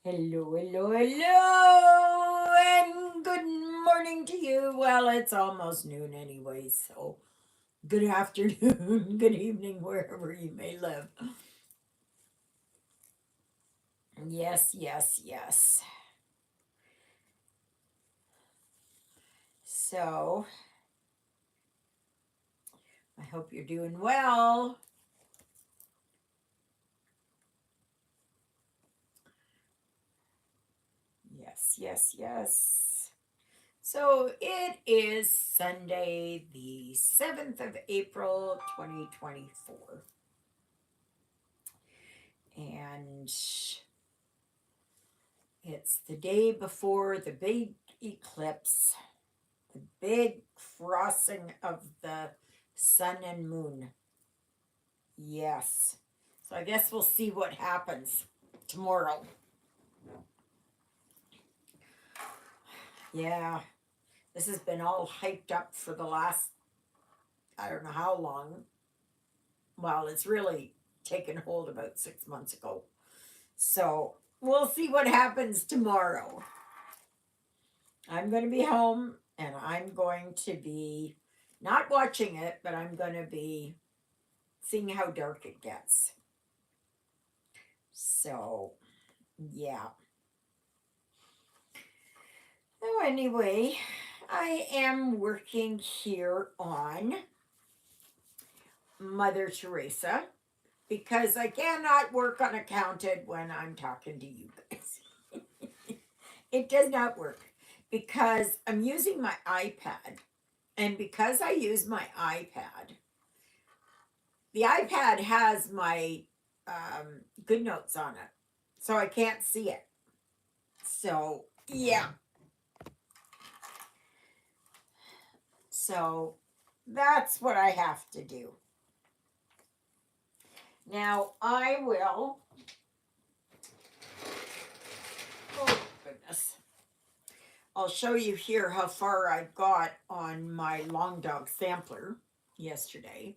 Hello, hello, hello, and good morning to you. Well, it's almost noon anyway, so good afternoon, good evening, wherever you may live. Yes, yes, yes. So, I hope you're doing well. Yes, yes, yes. So, it is Sunday, the 7th of April, 2024. And it's the day before the big eclipse, the big crossing of the sun and moon. Yes. So I guess we'll see what happens tomorrow. Yeah. This has been all hyped up for the last, I don't know how long. Well, it's really taken hold about 6 months ago. So we'll see what happens tomorrow. I'm going to be home and I'm going to be not watching it, but I'm going to be seeing how dark it gets. So, yeah. So, anyway, I am working here on Mother Teresa because I cannot work unaccounted when I'm talking to you guys. It does not work because I'm using my iPad. And because I use my iPad, the iPad has my good notes on it. So I can't see it. So, yeah. So that's what I have to do. Now I will. Oh, goodness. I'll show you here how far I got on my long dog sampler yesterday.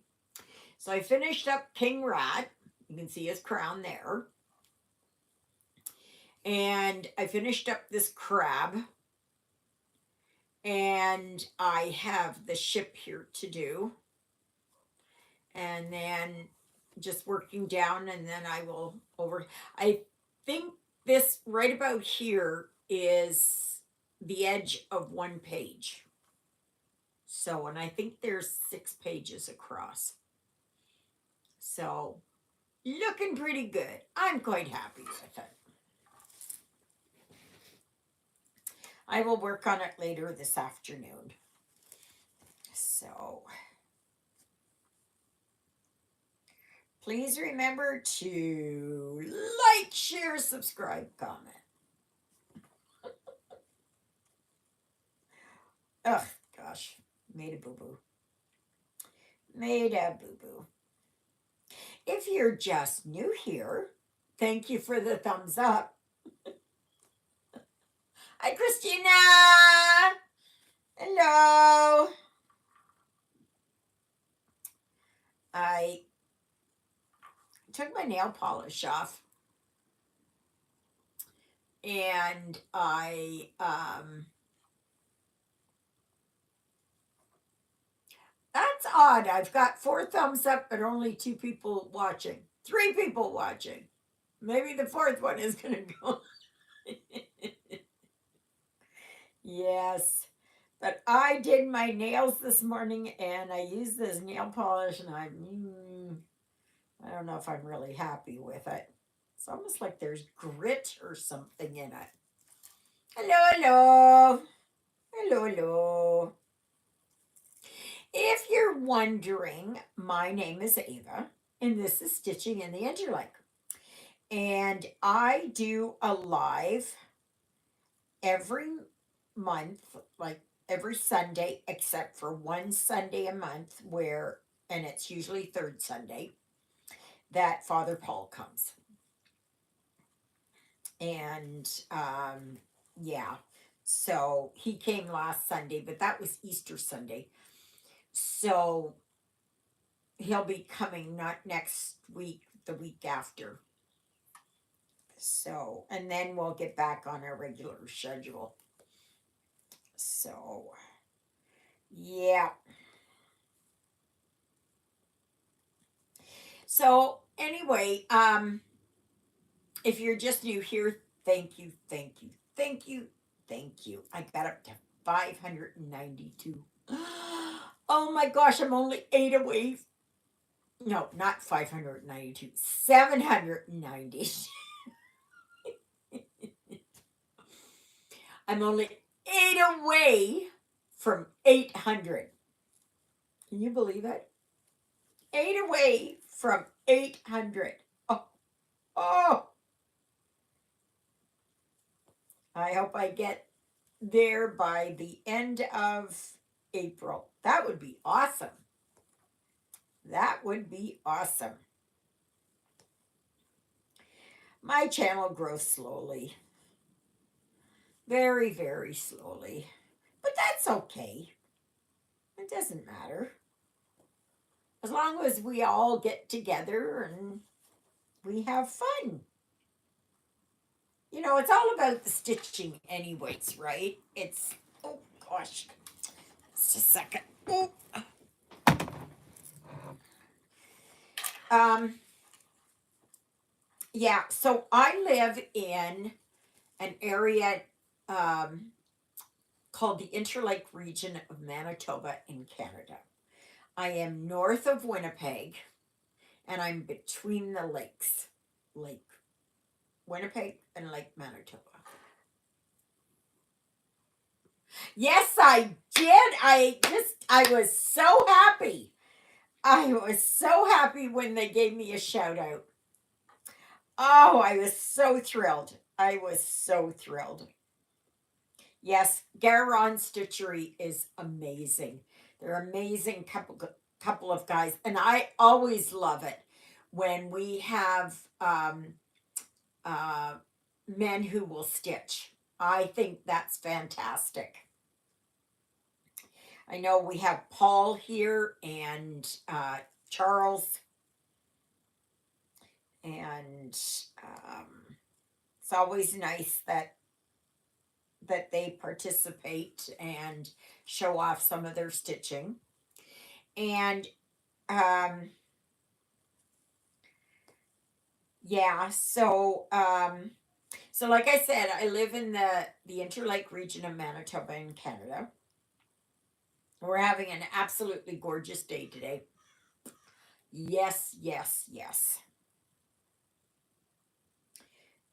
So I finished up King Rat. You can see his crown there. And I finished up this crab. And I have the ship here to do. And then just working down, and then I will over. I think this right about here is the edge of one page. So, and I think there's 6 pages across. So, looking pretty good. I'm quite happy with it. I will work on it later this afternoon. So, please remember to like, share, subscribe, comment. Ugh, gosh, made a boo boo. Made a boo boo. If you're just new here, thank you for the thumbs up. Hi, Christina. Hello. I took my nail polish off and that's odd. I've got 4 thumbs up, but only 2 people watching. 3 people watching. Maybe the fourth one is going to go. Yes. But I did my nails this morning and I used this nail polish and I don't know if I'm really happy with it. It's almost like there's grit or something in it. Hello, hello. Hello, hello. If you're wondering, my name is Ava, and this is Stitching in the Interlake. And I do a live every month, like every Sunday, except for one Sunday a month where, and it's usually third Sunday, that Father Paul comes. And yeah, so he came last Sunday, but that was Easter Sunday. So he'll be coming not next week, the week after. So, and then we'll get back on our regular schedule. So, yeah. So, anyway, if you're just new here, thank you, thank you, thank you, thank you. I got up to 592. Oh my gosh, I'm only 8 away. No, not 592, 790. I'm only 8 away from 800. Can you believe it? 8 away from 800. Oh, oh. I hope I get there by the end of April. That would be awesome. That would be awesome. My channel grows slowly. Very, very slowly. But that's okay. It doesn't matter. As long as we all get together and we have fun. You know, it's all about the stitching anyways, right? It's, oh gosh. Just a second. Oh. Um, yeah, so I live in an area called the Interlake region of Manitoba in Canada. I am north of Winnipeg and I'm between the lakes. Lake Winnipeg and Lake Manitoba. Yes, I did. I was so happy. I was so happy when they gave me a shout out. Oh, I was so thrilled. I was so thrilled. Yes, Garon Stitchery is amazing. They're amazing couple of guys, and I always love it when we have uh, men who will stitch. I think that's fantastic. I know we have Paul here and Charles, and it's always nice that they participate and show off some of their stitching. And yeah, so like I said, I live in the Interlake region of Manitoba in Canada. We're having an absolutely gorgeous day today. Yes, yes, yes.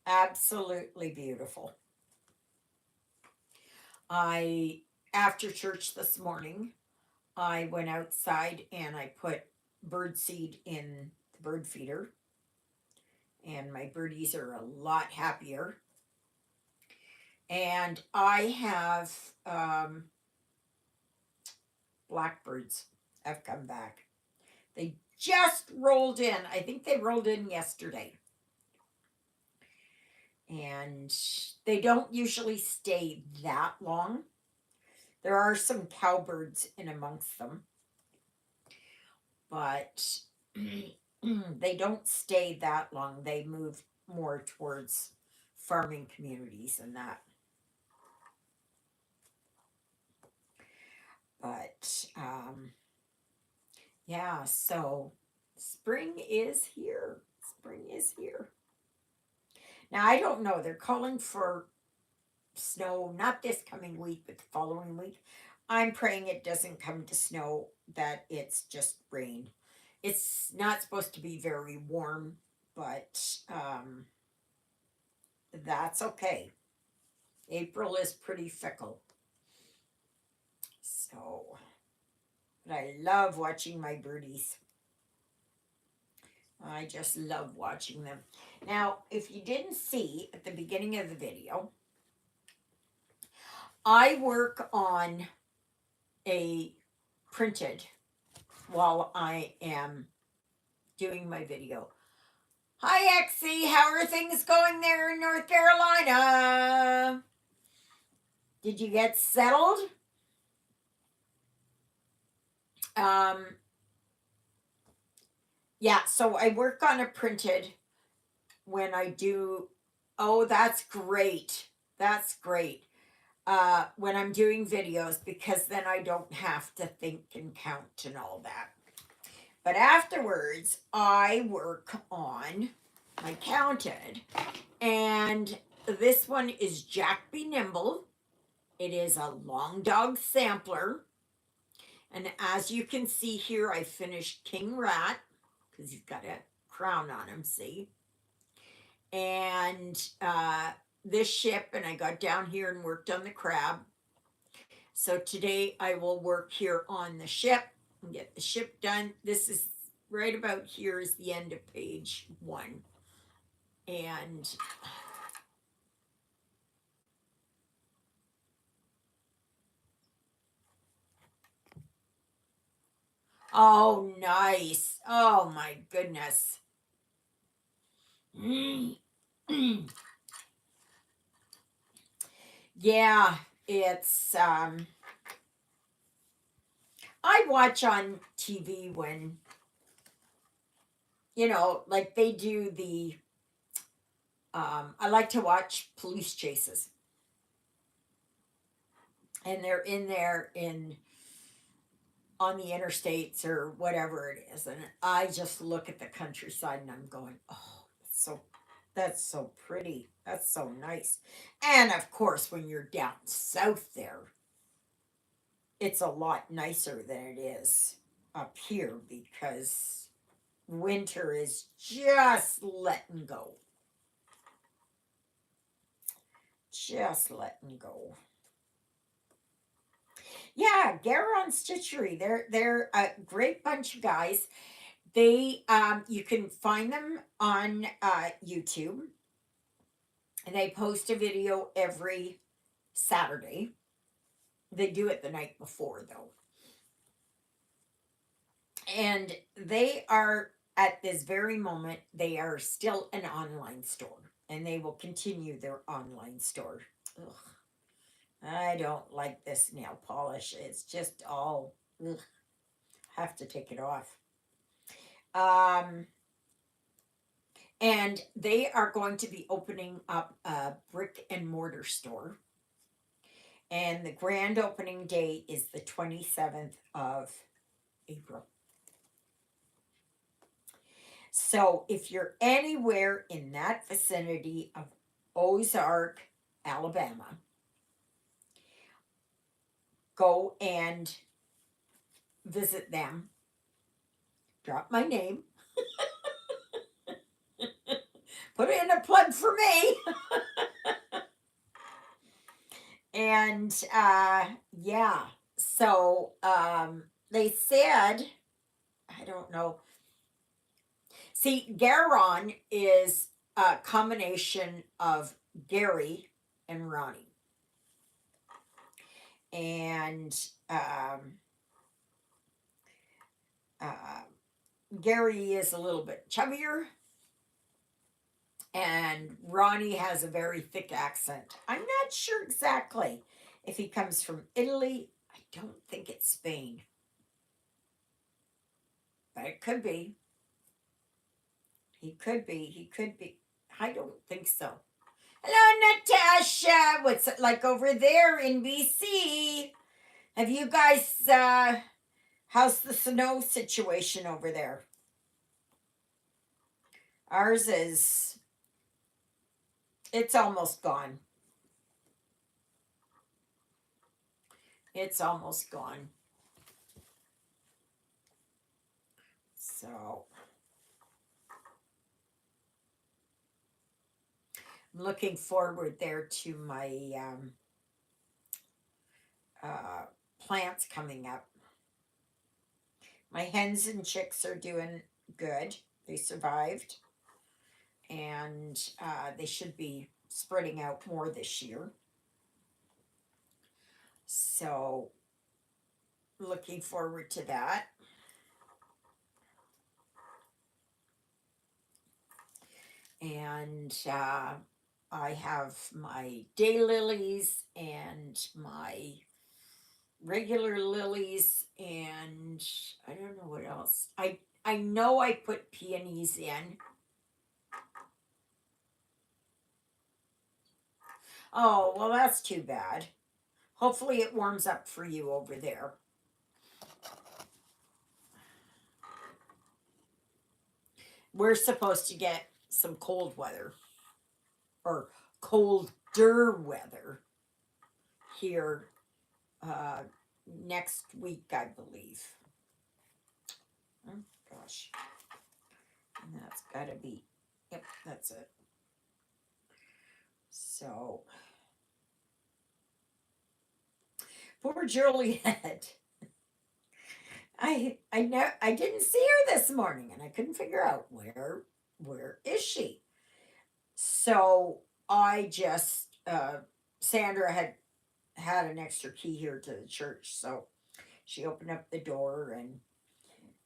Absolutely beautiful. I After church this morning, I went outside and I put bird seed in the bird feeder, and my birdies are a lot happier. And I have blackbirds have come back. They just rolled in. I think they rolled in yesterday. And they don't usually stay that long. There are some cowbirds in amongst them, but they don't stay that long. They move more towards farming communities and that. But yeah, so spring is here. Spring is here. Now, I don't know. They're calling for snow, not this coming week, but the following week. I'm praying it doesn't come to snow, that it's just rain. It's not supposed to be very warm, but that's okay. April is pretty fickle. So, but I love watching my birdies. I just love watching them. Now, if you didn't see at the beginning of the video, I work on a printed while I am doing my video. Hi, Exie. How are things going there in North Carolina? Did you get settled? Yeah, so I work on a printed when I do Oh, that's great. That's great. When I'm doing videos, because then I don't have to think and count and all that. But afterwards, I work on my counted. And this one is Jack Be Nimble. It is a long dog sampler. And as you can see here, I finished King Rat because he's got a crown on him, see? And this ship, and I got down here and worked on the crab. So today I will work here on the ship and get the ship done. This is right about here is the end of page 1. And oh, nice. Oh my goodness. Mm. Yeah, it's I watch on TV when like they do the I like to watch police chases. And they're in there in on the interstates or whatever it is, and I just look at the countryside and I'm going, oh, that's so pretty, that's so nice. And of course when you're down south there, it's a lot nicer than it is up here because winter is just letting go, just letting go. Yeah, Garon Stitchery, they're a great bunch of guys. They you can find them on YouTube, and they post a video every Saturday. They do it the night before though. And they are at this very moment, they are still an online store, and they will continue their online store. Ugh, I don't like this nail polish. It's just all ugh, have to take it off. Um And they are going to be opening up a brick and mortar store. And the grand opening day is the 27th of April. So if you're anywhere in that vicinity of Ozark, Alabama, go and visit them. Drop my name. Put in a plug for me. And yeah, so they said, I don't know. See, Garon is a combination of Gary and Ronnie. And uh, Gary is a little bit chubbier, and Ronnie has a very thick accent. I'm not sure exactly if he comes from Italy. I don't think it's Spain, but it could be. He could be. He could be. I don't think so. Hello, Natasha. What's it like over there in BC? Have you guys, how's the snow situation over there? Ours is, it's almost gone. It's almost gone. So, I'm looking forward there to my uh, plants coming up. My hens and chicks are doing good. They survived, and they should be spreading out more this year. So, looking forward to that. And I have my daylilies and my regular lilies, and I don't know what else. I know I put peonies in. Oh, well, that's too bad. Hopefully it warms up for you over there. We're supposed to get some cold weather or colder weather here uh, next week, I believe. Oh, gosh. And that's got to be, yep, that's it. So, poor Juliet. I didn't see her this morning and I couldn't figure out where is she. So I just Sandra had an extra key here to the church, so she opened up the door, and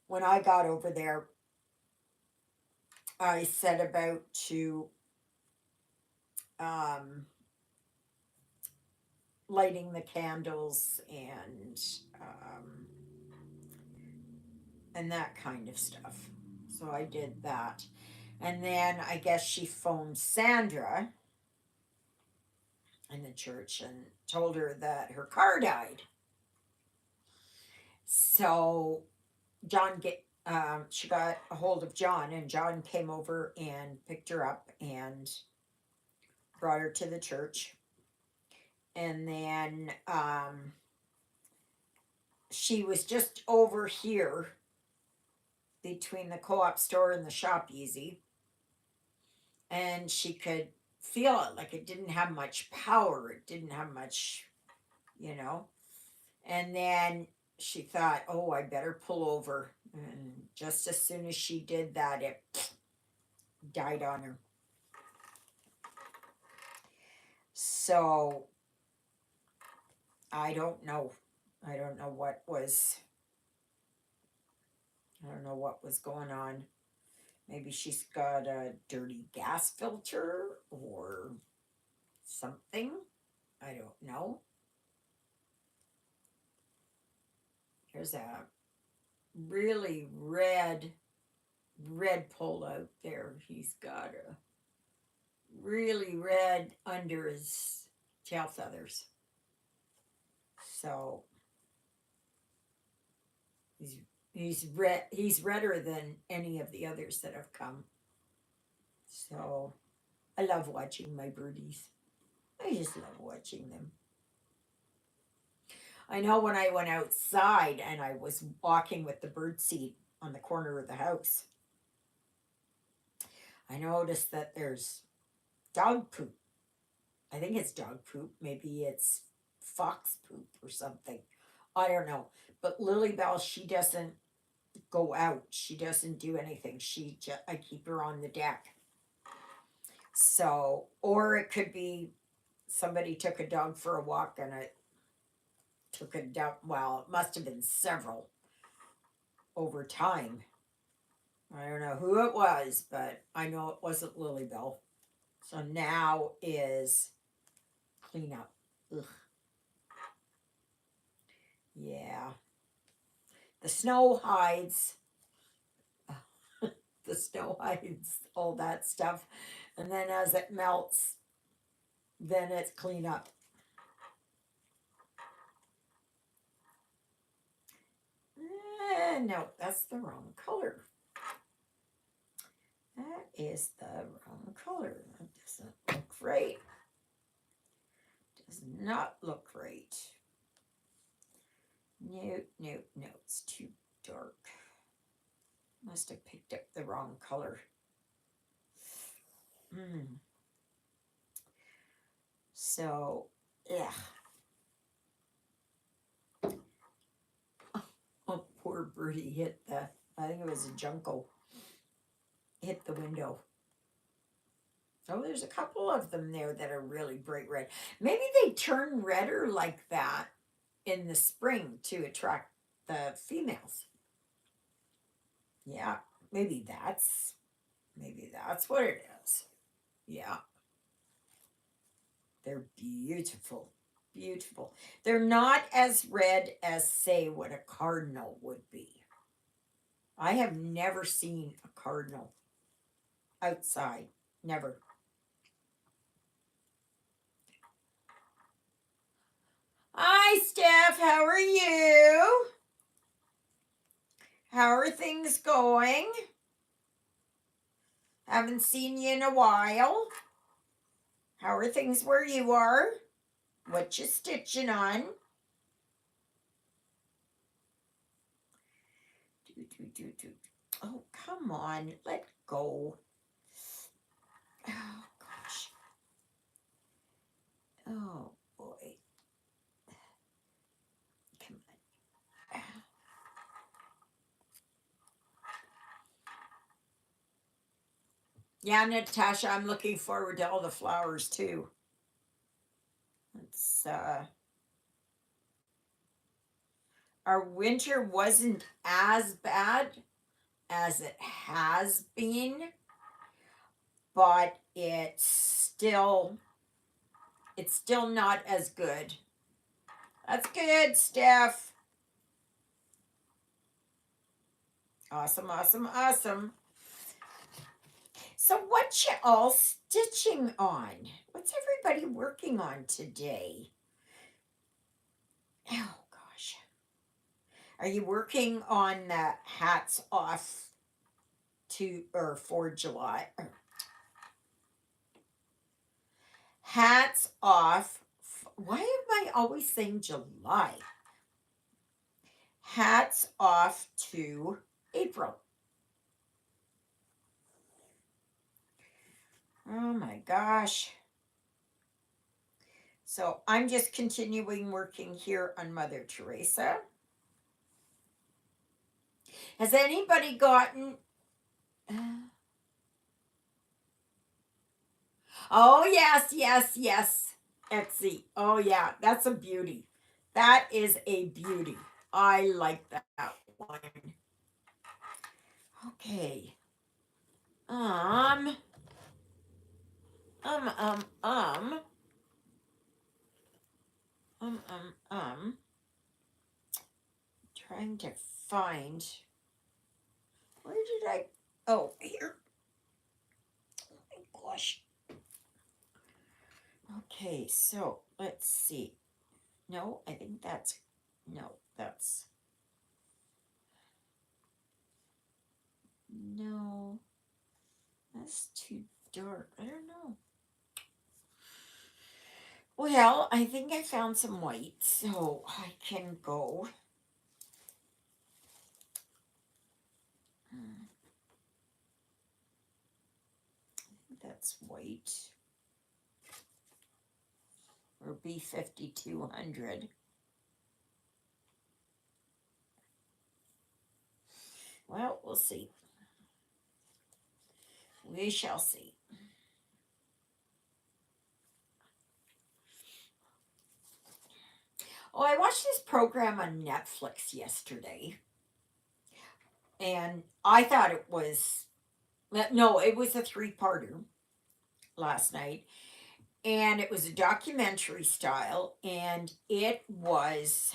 when I got over there, I set about to um, lighting the candles um, and that kind of stuff. So I did that, and then I guess she phoned Sandra in the church and told her that her car died. So she got a hold of John, and John came over and picked her up and brought her to the church. And then she was just over here between the co-op store and the shop easy, and she could feel it like it didn't have much power. It didn't have much, you know. And then she thought, oh, I better pull over. And just as soon as she did that, it died on her. So I don't know. I don't know what was I don't know what was going on. Maybe she's got a dirty gas filter or something. I don't know. There's a really red pole out there. He's got a really red under his tail feathers. So he's he's redder than any of the others that have come. So I love watching my birdies. I just love watching them. I know when I went outside and I was walking with the bird seed on the corner of the house, I noticed that there's dog poop. I think it's dog poop. Maybe it's fox poop or something. I don't know. But Lily Bell, she doesn't go out. She doesn't do anything. I keep her on the deck. So, or it could be somebody took a dog for a walk and it took a dump. Well, it must have been several over time. I don't know who it was, but I know it wasn't Lilybell. So now is cleanup. Ugh. Yeah. The snow hides. The snow hides all that stuff. And then as it melts, then it's cleanup. No, that's the wrong color. That is the wrong color. That doesn't look right. Does not look right. No, no, no, it's too dark. Must have picked up the wrong color. So, yeah. Oh, poor birdie hit I think it was a junco, hit the window. Oh, there's a couple of them there that are really bright red. Maybe they turn redder like that in the spring to attract the females. Yeah, maybe that's what it is. Yeah, they're beautiful. Beautiful. They're not as red as, say, what a cardinal would be. I have never seen a cardinal outside. Never. how are you? How are things going? Haven't seen you in a while. How are things where you are? What you stitching on? Oh, come on. Let go. Oh, gosh. Oh, boy. Come on. Yeah, Natasha, I'm looking forward to all the flowers, too. It's, our winter wasn't as bad as it has been, but it's still not as good. That's good, Steph. Awesome, awesome, awesome. So what you all stitching on? What's everybody working on today? Oh gosh. Are you working on the hats off to or for July? Hats off. Why am I always saying July? Hats off to April. Oh my gosh. So I'm just continuing working here on Mother Teresa. Has anybody gotten... Oh, yes, yes, yes. Etsy. Oh, yeah, that's a beauty. That is a beauty. I like that one. Okay. Um, um, um, um, um, um, um. Trying to find. Where did I? Oh, here. Oh my gosh. Okay, so let's see. No, I think that's. No, that's. No, that's too dark. I don't know. Well, I think I found some white, so I can go. I think that's white. Or B5200. Well, we'll see. We shall see. Oh, I watched this program on Netflix yesterday, and I thought it was no, it was a three-parter last night, and it was a documentary style, and it was,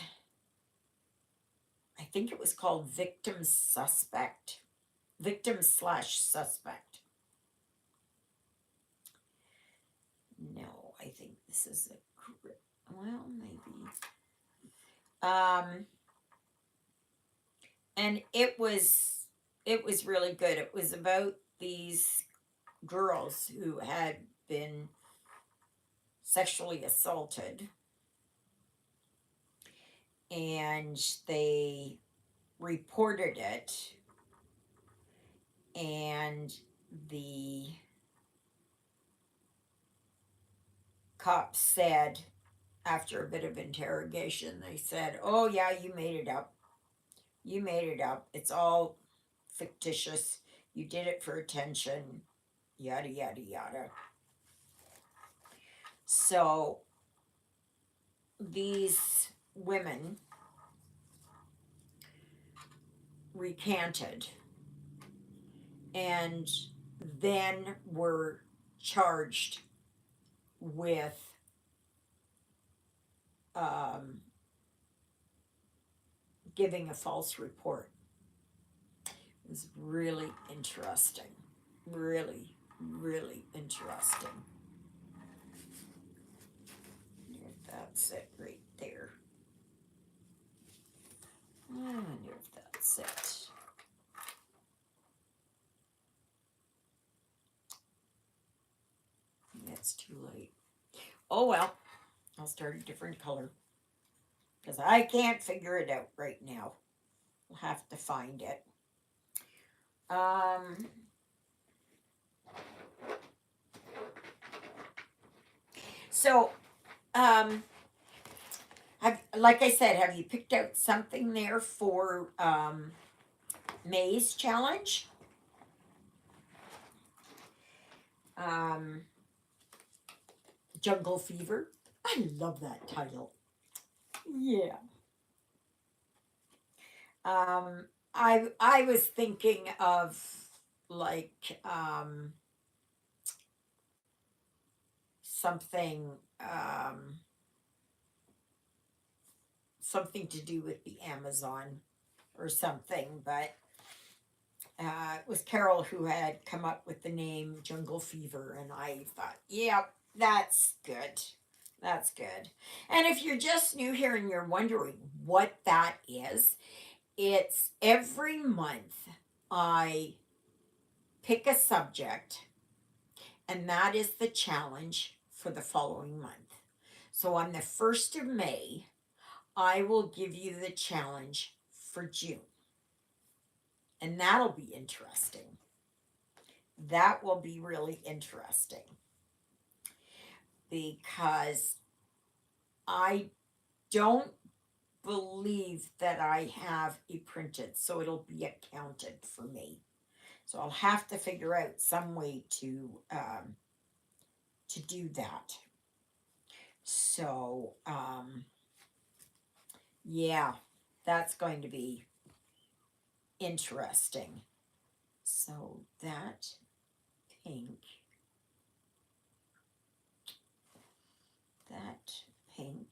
I think it was called Victim slash Suspect. No, I think this is well, maybe. Um, and it was really good. It was about these girls who had been sexually assaulted, and they reported it, and the cops said, after a bit of interrogation, they said, "Oh yeah, you made it up. You made it up. It's all fictitious. You did it for attention, yada yada yada." So these women recanted and then were charged with um, giving a false report. It was really interesting. Really, really interesting. That's it right there. It's too late. Oh well, I'll start a different color because I can't figure it out right now. I'll have to find it. Um, so, um, like I said, have you picked out something there for May's challenge? Um, Jungle Fever. I love that title. Yeah. I was thinking of like something something to do with the Amazon or something, but it was Carol who had come up with the name Jungle Fever, and I thought, yep, that's good. That's good. And if you're just new here and you're wondering what that is, it's every month I pick a subject, and that is the challenge for the following month. So on the 1st of May, I will give you the challenge for June. And that'll be interesting. That will be really interesting because I don't believe that I have a printed, so it'll be accounted for me. So I'll have to figure out some way to do that. So yeah, that's going to be interesting. So that pink, that pink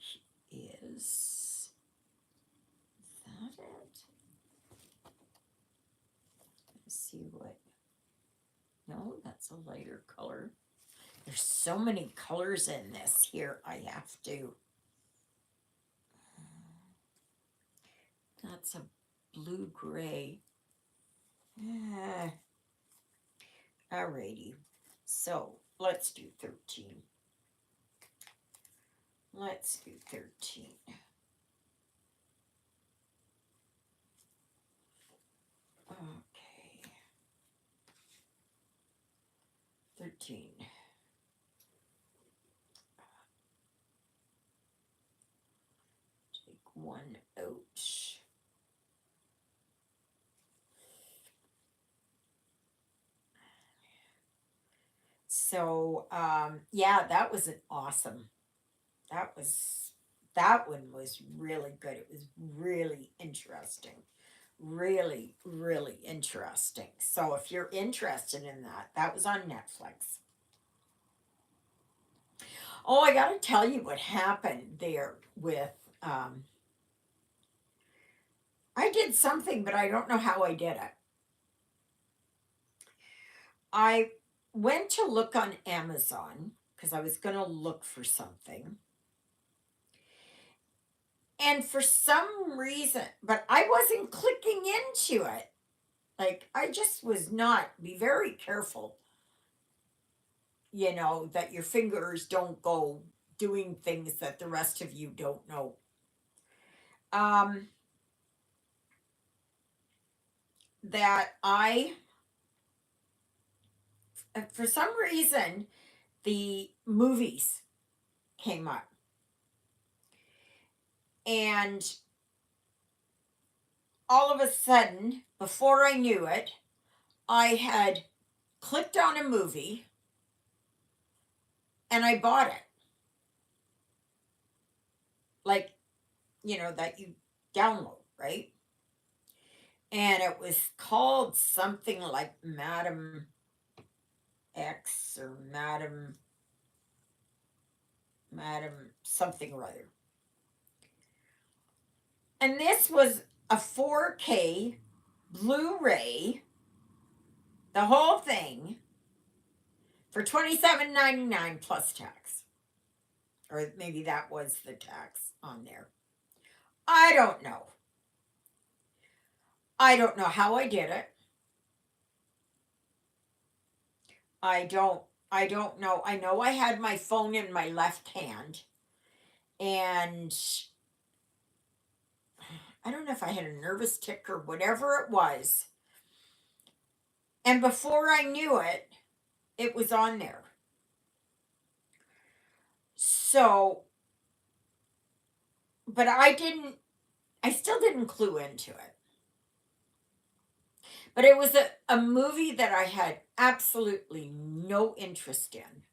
is that it? Let's see what. No, that's a lighter color. There's so many colors in this here. I have to. That's a blue gray. Alrighty. So let's do 13. Let's do 13. Okay. 13. Take one out. So yeah, that was an awesome. That one was really good. It was really interesting. Really, really interesting. So if you're interested in that, that was on Netflix. Oh, I got to tell you what happened there with I did something, but I don't know how I did it. I went to look on Amazon because I was going to look for something. And for some reason, but I wasn't clicking into it. Like, I just was not. Be very careful, that your fingers don't go doing things that the rest of you don't know. Um, that for some reason, the movies came up. And all of a sudden, before I knew it, I had clicked on a movie and I bought it. Like, that you download, right? And it was called something like Madam X or Madam something or other. And this was a 4K Blu-ray, the whole thing, for $27.99 plus tax. Or maybe that was the tax on there. I don't know. I don't know how I did it. I don't I don't know. I know I had my phone in my left hand, and I don't know if I had a nervous tick or whatever it was. And before I knew it, it was on there. So, but I still didn't clue into it. But it was a movie that I had absolutely no interest in.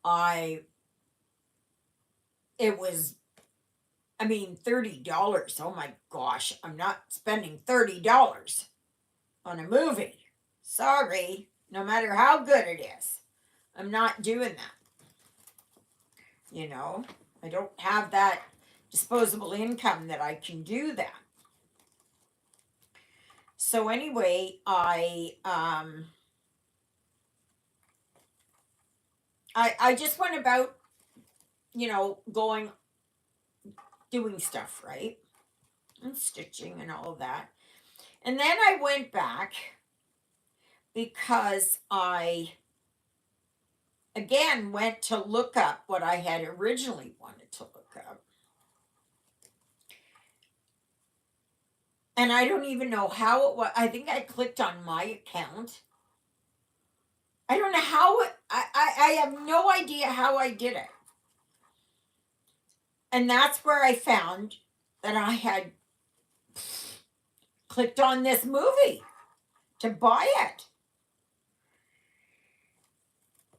I, it was, I mean, $30. Oh my gosh, I'm not spending $30 on a movie. Sorry, no matter how good it is. I'm not doing that. You know, I don't have that disposable income that I can do that. So anyway, I just went about, going doing stuff, right? And stitching and all of that. And then I went back because I again went to look up what I had originally wanted to look up. And I don't even know how it was. I think I clicked on my account. I don't know how I have no idea how I did it. And that's where I found that I had clicked on this movie to buy it.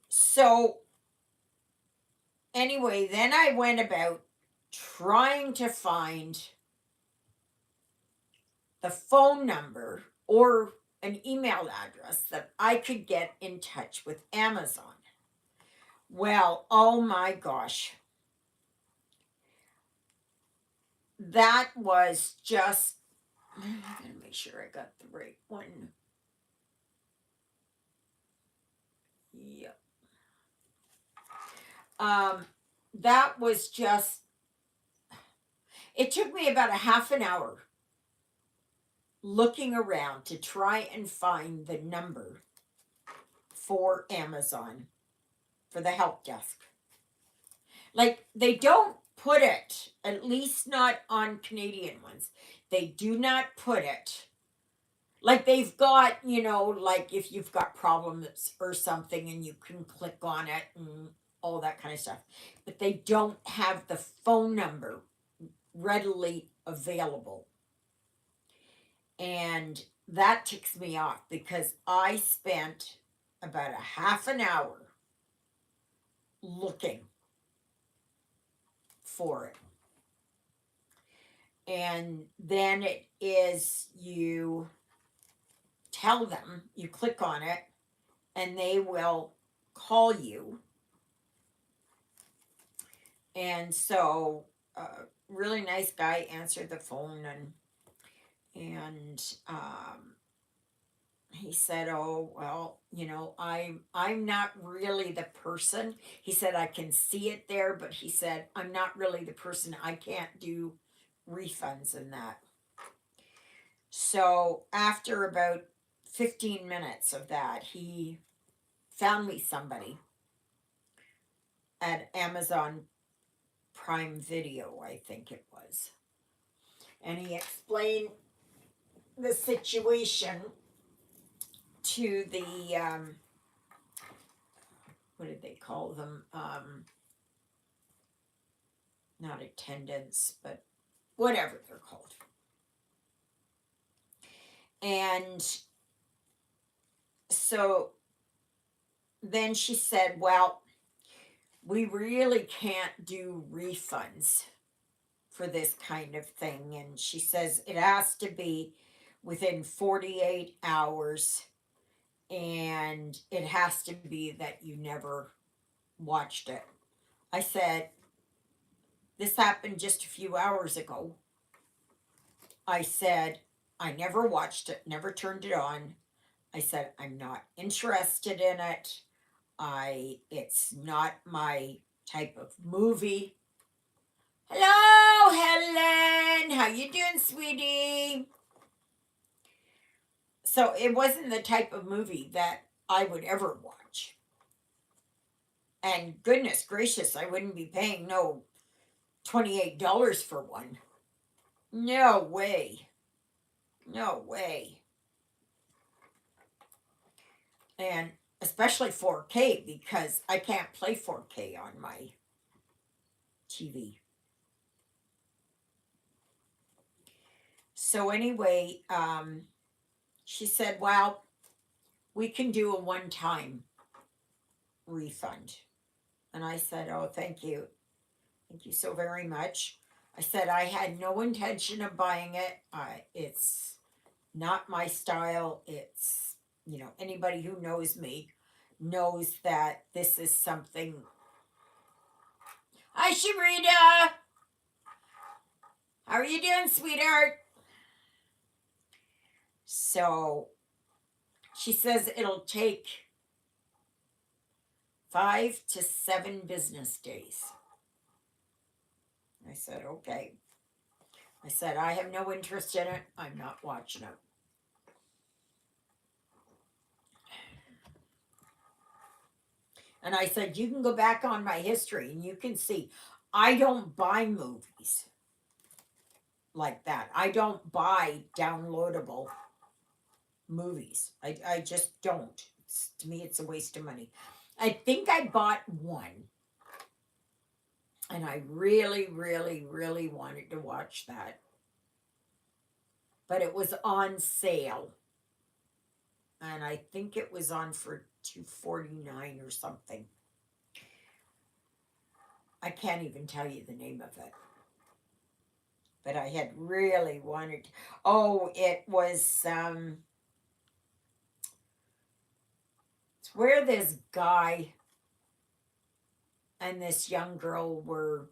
So anyway, then I went about trying to find the phone number or an email address that I could get in touch with Amazon. Well, oh my gosh. That was just, I'm going to make sure I got the right one. Yep. That was just, it took me about a half an hour looking around to try and find the number for Amazon for the help desk. Like, they don't put it, at least not on Canadian ones, they do not put it. Like, they've got, like if you've got problems or something and you can click on it and all that kind of stuff. But they don't have the phone number readily available. And that ticks me off because I spent about a half an hour looking for it. And then it is, you tell them, you click on it, and they will call you. And so a really nice guy answered the phone, and he said, "Oh, well, I'm not really the person." He said, "I can see it there, but," he said, "I'm not really the person. I can't do refunds in that." So after about 15 minutes of that, he found me somebody at Amazon Prime Video, I think it was. And he explained the situation to the, what did they call them? Not attendants, but whatever they're called. And so then she said, "Well, we really can't do refunds for this kind of thing." And she says it has to be within 48 hours, and it has to be that you never watched it. I said, "This happened just a few hours ago." I said, "I never watched it, never turned it on." I said, "I'm not interested in it. It's not my type of movie." Hello, Helen. How you doing, sweetie? So it wasn't the type of movie that I would ever watch. And goodness gracious, I wouldn't be paying no $28 for one. No way. No way. And especially 4K because I can't play 4K on my TV. So anyway, she said, "Well, we can do a one-time refund." And I said, "Oh, thank you. Thank you so very much." I said, "I had no intention of buying it. It's not my style. It's, anybody who knows me knows that this is something." Hi, Sharita. How are you doing, sweetheart? So she says it'll take 5 to 7 business days. I said, okay. I said, I have no interest in it. I'm not watching it. And I said, you can go back on my history and you can see I don't buy movies like that. I don't buy downloadable movies. I just don't. To me, it's a waste of money. I think I bought one. And I really, really, really wanted to watch that. But it was on sale. And I think it was on for $2.49 or something. I can't even tell you the name of it. But I had really wanted to. Oh, it was it's where this guy and this young girl were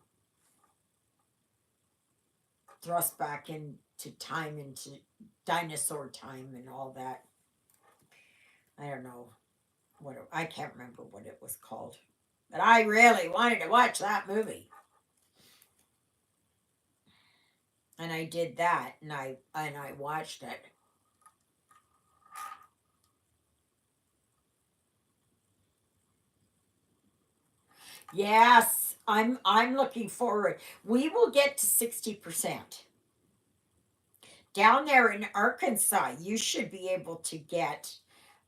thrust back into time, into dinosaur time and all that. I don't know I can't remember what it was called. But I really wanted to watch that movie. And I did that and I watched it. Yes, I'm looking forward. We will get to 60%. Down there in Arkansas, you should be able to get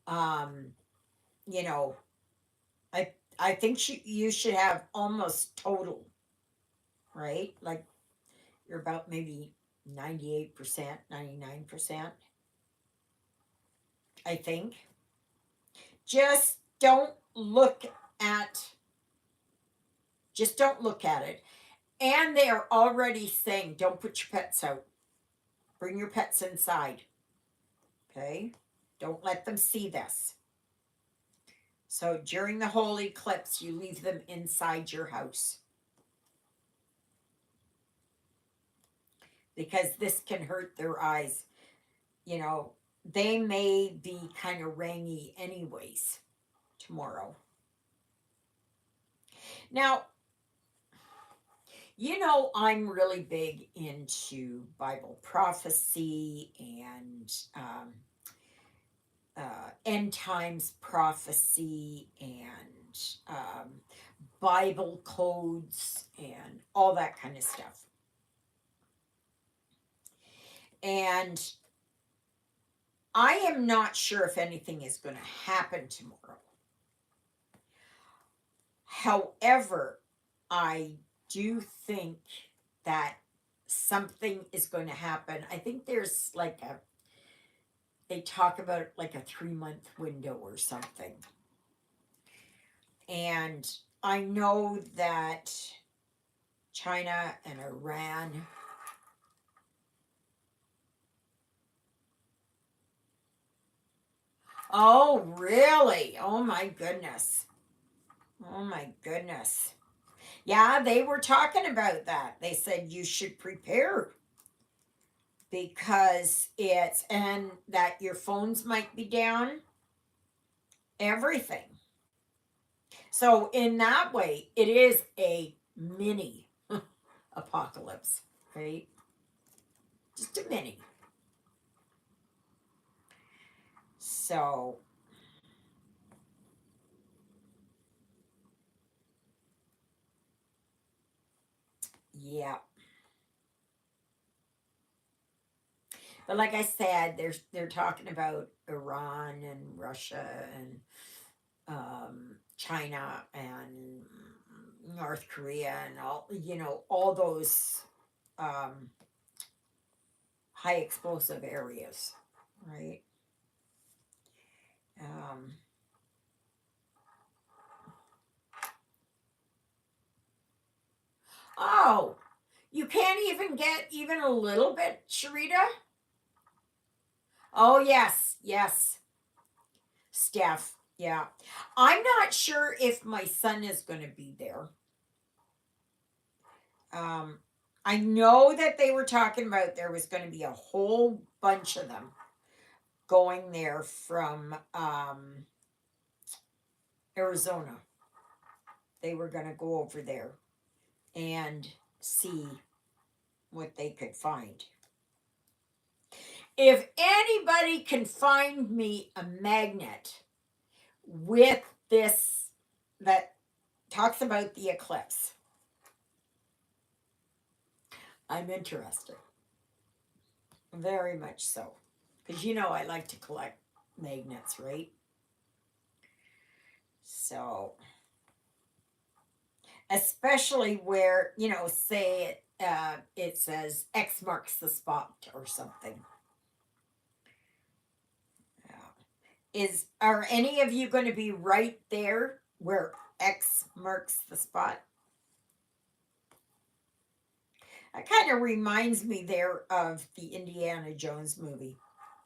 um, you know, I think you should have almost total, right? Like you're about maybe 98%, 99%, I think. Just don't look at just don't look at it. And they are already saying don't put your pets out. Bring your pets inside. Okay? Don't let them see this. So during the whole eclipse, you leave them inside your house. Because this can hurt their eyes. They may be kind of rangy anyways tomorrow. Now, I'm really big into Bible prophecy and end times prophecy and Bible codes and all that kind of stuff. And I am not sure if anything is going to happen tomorrow. However, I do think that something is going to happen. I think there's they talk about like a 3-month window or something. And I know that China and Iran. Oh, really? Oh, my goodness. Oh, my goodness. Yeah, they were talking about that. They said you should prepare because and that your phones might be down, everything. So, in that way, it is a mini apocalypse, right? Just a mini. So, Yeah. But like I said, they're talking about Iran and Russia and China and North Korea and all, all those um, high explosive areas, right? Um, oh, you can't even get even a little bit, Sharita? Oh, yes, yes, Steph. Yeah. I'm not sure if my son is going to be there. Um, I know that they were talking about there was going to be a whole bunch of them going there from Arizona. They were going to go over there and see what they could find. If anybody can find me a magnet with this that talks about the eclipse, I'm interested. Very much so. Because I like to collect magnets, right? So, especially where, say it says X marks the spot or something. Are any of you going to be right there where X marks the spot? That kind of reminds me there of the Indiana Jones movie.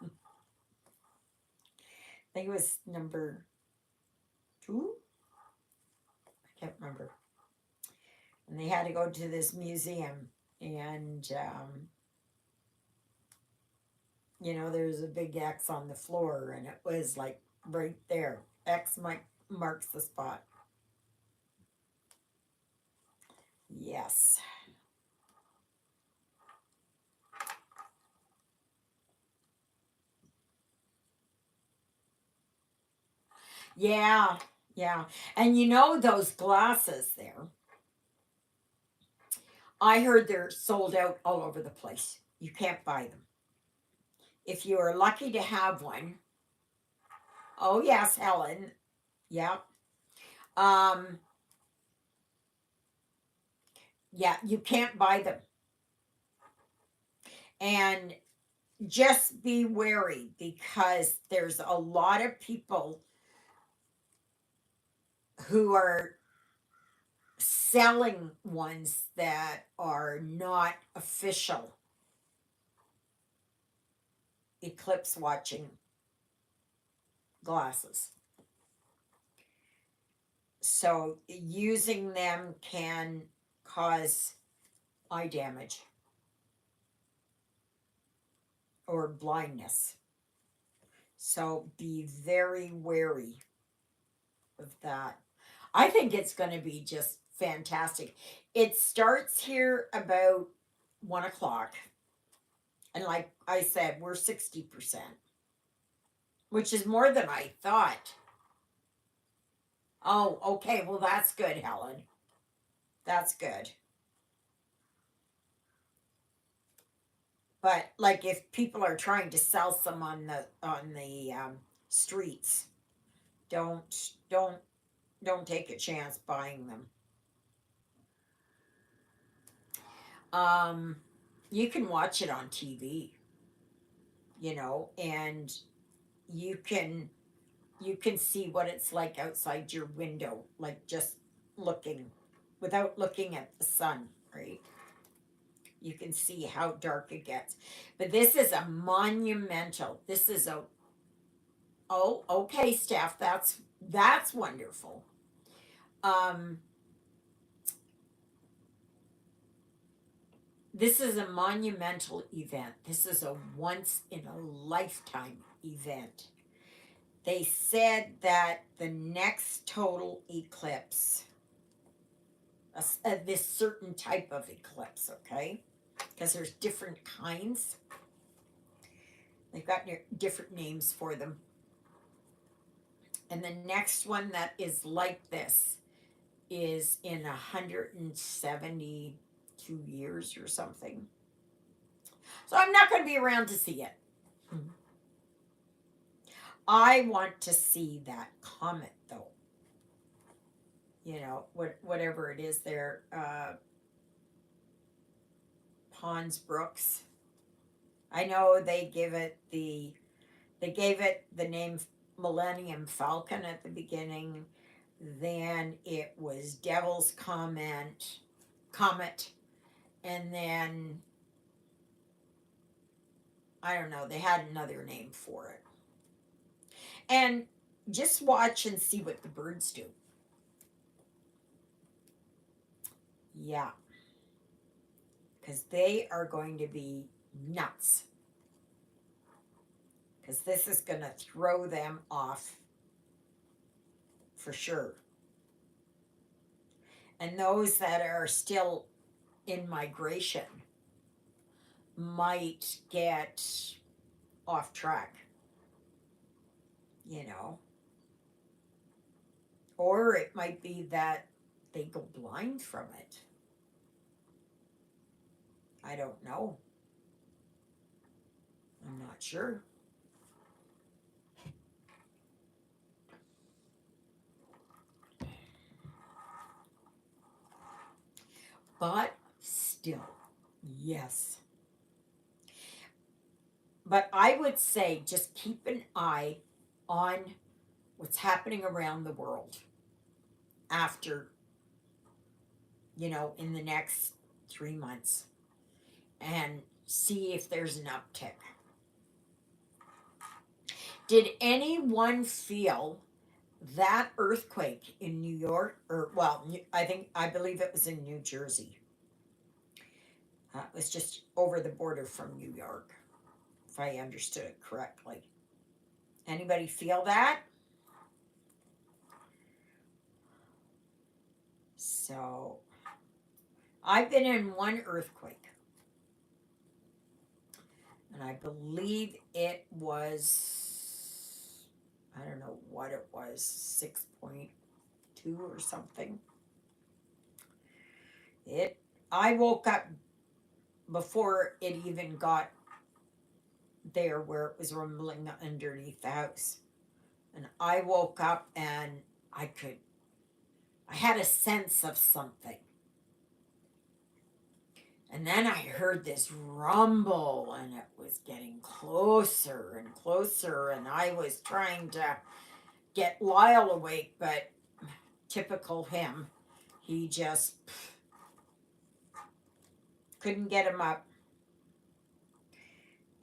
I think it was number 2. I can't remember. And they had to go to this museum, and there's a big X on the floor, and it was like right there. X marks the spot. Yes. Yeah. Yeah. And those glasses there, I heard they're sold out all over the place. You can't buy them. If you are lucky to have one, oh yes, Helen. Yeah. Um, yeah, you can't buy them. And just be wary because there's a lot of people who are selling ones that are not official eclipse watching glasses. So using them can cause eye damage or blindness. So be very wary of that. I think it's going to be just fantastic. It starts here about 1 o'clock. And like I said, we're 60%, which is more than I thought. Oh, okay. Well, that's good, Helen. That's good. But like if people are trying to sell some on the streets, don't don't take a chance buying them. Um, you can watch it on TV, and you can you can see what it's like outside your window, like just looking without looking at the sun, right? You can see how dark it gets. But this is a monumental. This is a Oh, okay, Steph, that's wonderful. Um this is a monumental event. This is a once in a lifetime event. They said that the next total eclipse, this certain type of eclipse, okay? Because there's different kinds. They've got different names for them. And the next one that is like this is in 170. 2 years or something. So I'm not going to be around to see it. I want to see that comet, though. You know, whatever it is there, Pons Brooks. I know they gave it the name Millennium Falcon at the beginning. Then it was Devil's Comet, and then I don't know. They had another name for it. And just watch and see what the birds do. Yeah, because they are going to be nuts. Because this is going to throw them off for sure. And those that are still in migration might get off track, you know. Or it might be that they go blind from it. I don't know. I'm not sure. But still, yes. But I would say just keep an eye on what's happening around the world after, in the next 3 months and see if there's an uptick. Did anyone feel that earthquake in New York? Or, well, I believe it was in New Jersey. It was just over the border from New York, if I understood it correctly. Anybody feel that? So, I've been in one earthquake. And I believe it was, I don't know what it was, 6.2 or something. I woke up before it even got there where it was rumbling underneath the house. And I woke up and I had a sense of something. And then I heard this rumble and it was getting closer and closer. And I was trying to get Lyle awake, but typical him, he just couldn't get him up.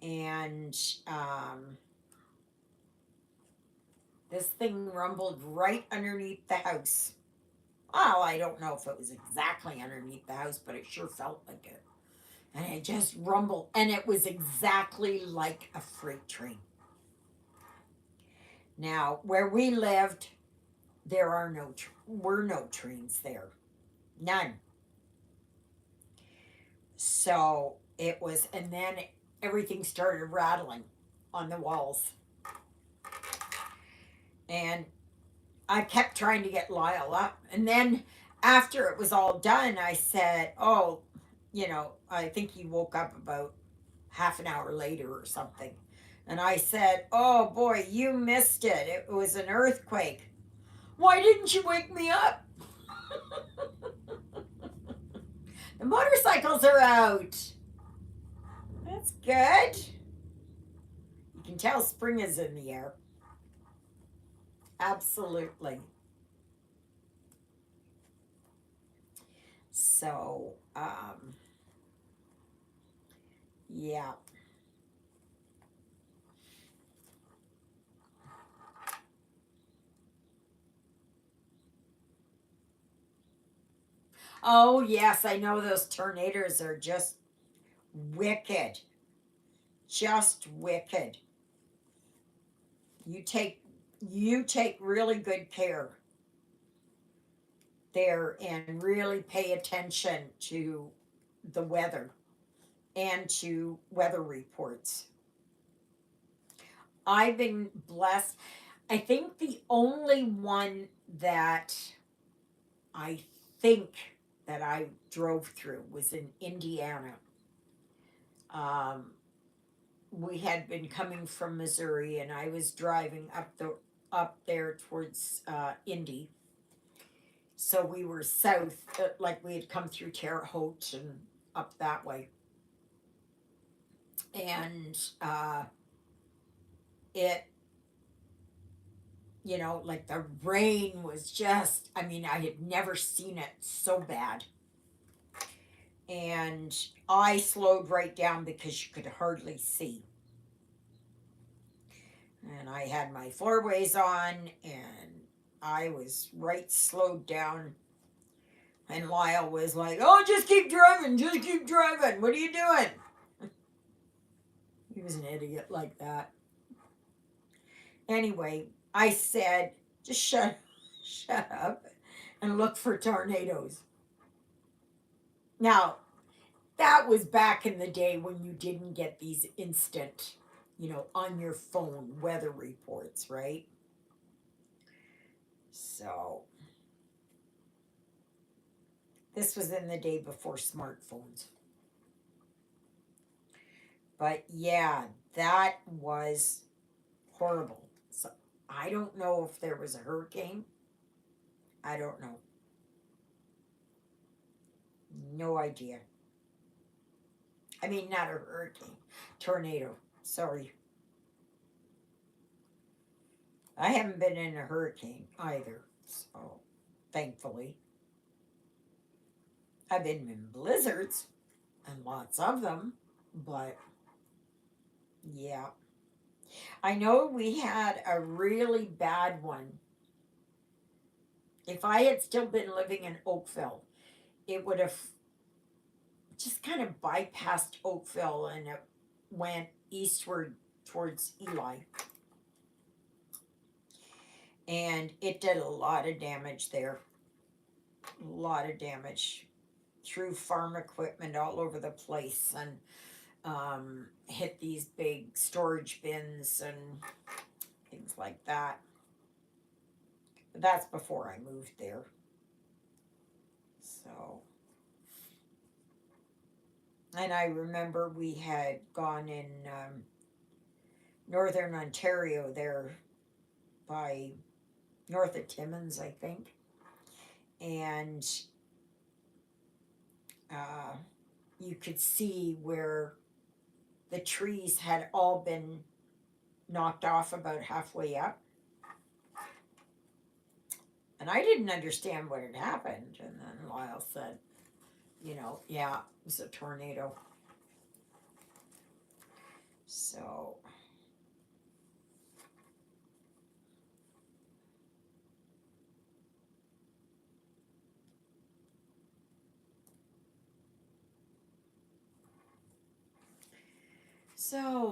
And this thing rumbled right underneath the house. Well, I don't know if it was exactly underneath the house, but it sure felt like it. And it just rumbled, and it was exactly like a freight train. Now, where we lived, there were no trains there, none. So it was, and then everything started rattling on the walls, and I kept trying to get Lyle up, and then after it was all done, I said, "Oh, I think he woke up about half an hour later or something." And I said, "Oh boy, you missed it. It was an earthquake. Why didn't you wake me up?" The motorcycles are out. That's good. You can tell spring is in the air. Absolutely. So, yeah. Oh, yes, I know those tornadoes are just wicked. Just wicked. You take really good care there and really pay attention to the weather and to weather reports. I've been blessed. I think the only one that I think that I drove through was in Indiana. Um, we had been coming from Missouri, and I was driving up there towards Indy. So we were south, like we had come through Terre Haute and up that way, and it, like the rain was just, I mean, I had never seen it so bad. And I slowed right down because you could hardly see. And I had my four-ways on, and I was right slowed down. And Lyle was like, "Oh, just keep driving, just keep driving. What are you doing?" He was an idiot like that. Anyway, I said, "Just shut up, and look for tornadoes." Now, that was back in the day when you didn't get these instant, on your phone weather reports, right? So, this was in the day before smartphones. But yeah, that was horrible. So, I don't know if there was a hurricane. I don't know. No idea. I mean, not a hurricane, tornado. Sorry. I haven't been in a hurricane either. So, thankfully. I've been in blizzards and lots of them, but yeah. I know we had a really bad one. If I had still been living in Oakville, it would have just kind of bypassed Oakville and it went eastward towards Eli. And it did a lot of damage there. A lot of damage. Threw farm equipment all over the place and hit these big storage bins and things like that. But that's before I moved there. So, and I remember we had gone in northern Ontario there by north of Timmins, I think. And uh, you could see where the trees had all been knocked off about halfway up. And I didn't understand what had happened. And then Lyle said, yeah, it was a tornado. So,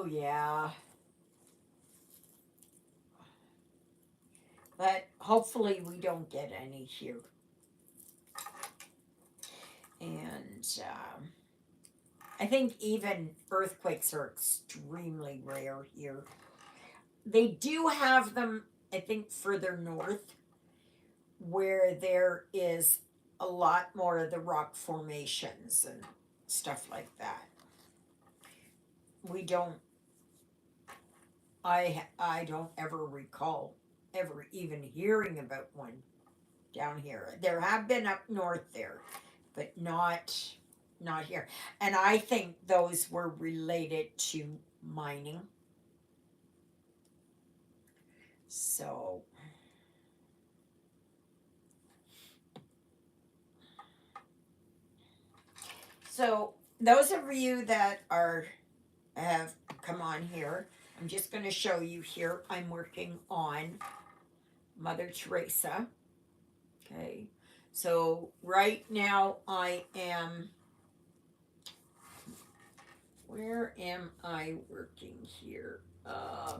yeah. But hopefully we don't get any here. And I think even earthquakes are extremely rare here. They do have them, I think, further north where there is a lot more of the rock formations and stuff like that. We don't, I don't ever recall ever even hearing about one down here. There have been up north there, but not here. And I think those were related to mining. So those of you that have come on here, I'm just going to show you here. I'm working on Mother Teresa. Okay. So right now I am, where am I working here? I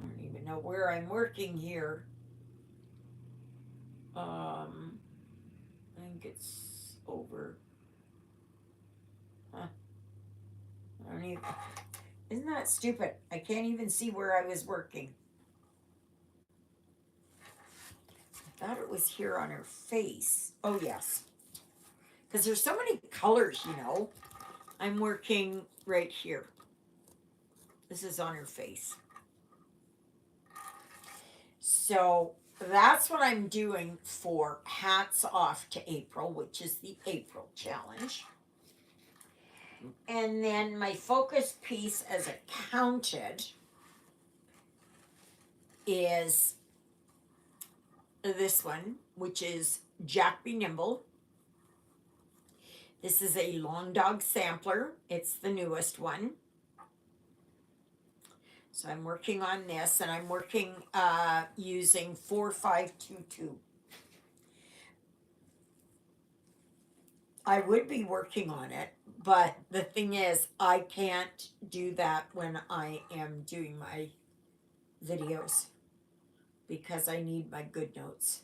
don't even know where I'm working here. I think it's over. Huh. I don't even. Isn't that stupid? I can't even see where I was working. thought it was here on her face. Oh, yes. Because there's so many colors, you know. I'm working right here. This is on her face. So that's what I'm doing for Hats Off to April, which is the April challenge. And then my focus piece as accounted is this one, which is Jack Be Nimble. This is a long dog sampler. It's the newest one. So I'm working on this, and I'm working using 4522. I would be working on it, but the thing is, I can't do that when I am doing my videos because I need my good notes.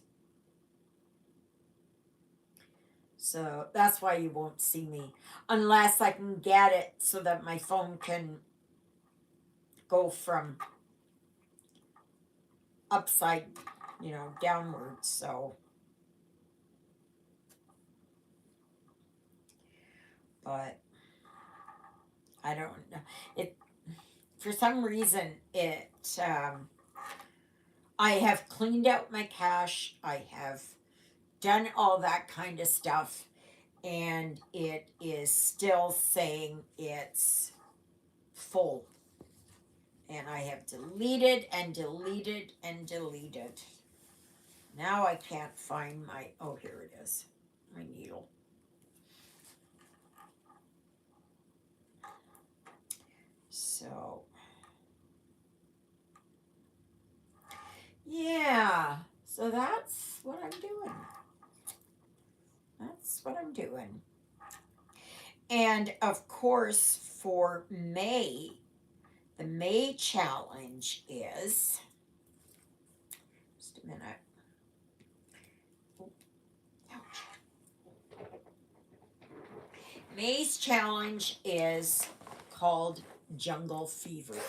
So that's why you won't see me unless I can get it so that my phone can go from upside, downwards. So, but I don't know. It, for some reason, I have cleaned out my cache. I have done all that kind of stuff, and it is still saying it's full. And I have deleted and deleted and deleted. Now I can't find my, oh, here it is, my needle. So, yeah, so that's what I'm doing. That's what I'm doing. And of course, for May, the May challenge is, just a minute. Ouch. May's challenge is called Jungle Fever.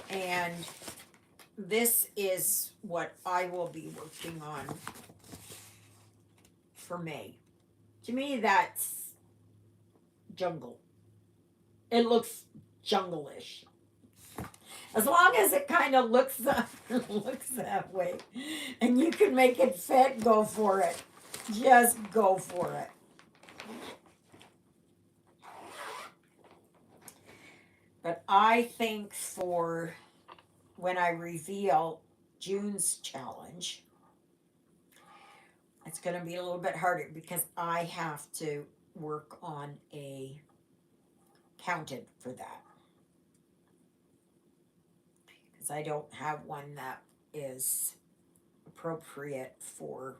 And this is what I will be working on for May. To me, that's jungle. It looks jungle-ish. As long as it kind of looks that way, and you can make it fit, go for it. Just go for it. But I think for when I reveal June's challenge, it's going to be a little bit harder because I have to work on a counted for that. Because I don't have one that is appropriate for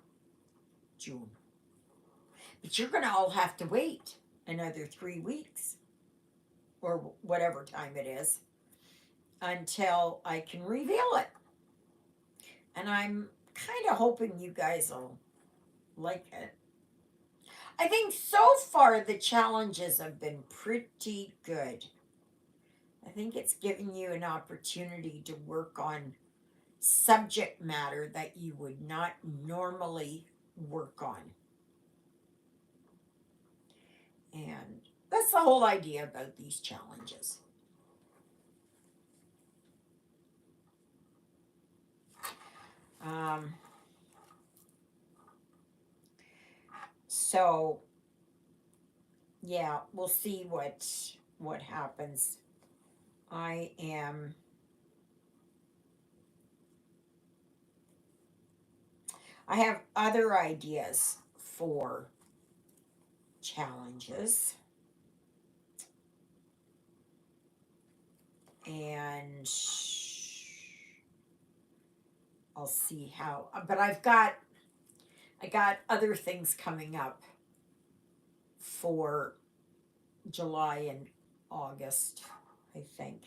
June. But you're going to all have to wait another 3 weeks or whatever time it is until I can reveal it. And I'm kind of hoping you guys will like it. I think so far the challenges have been pretty good. I think it's giving you an opportunity to work on subject matter that you would not normally work on. And that's the whole idea about these challenges. So yeah, we'll see what happens. I have other ideas for challenges. And I'll see how, but I got other things coming up for July and August, I think.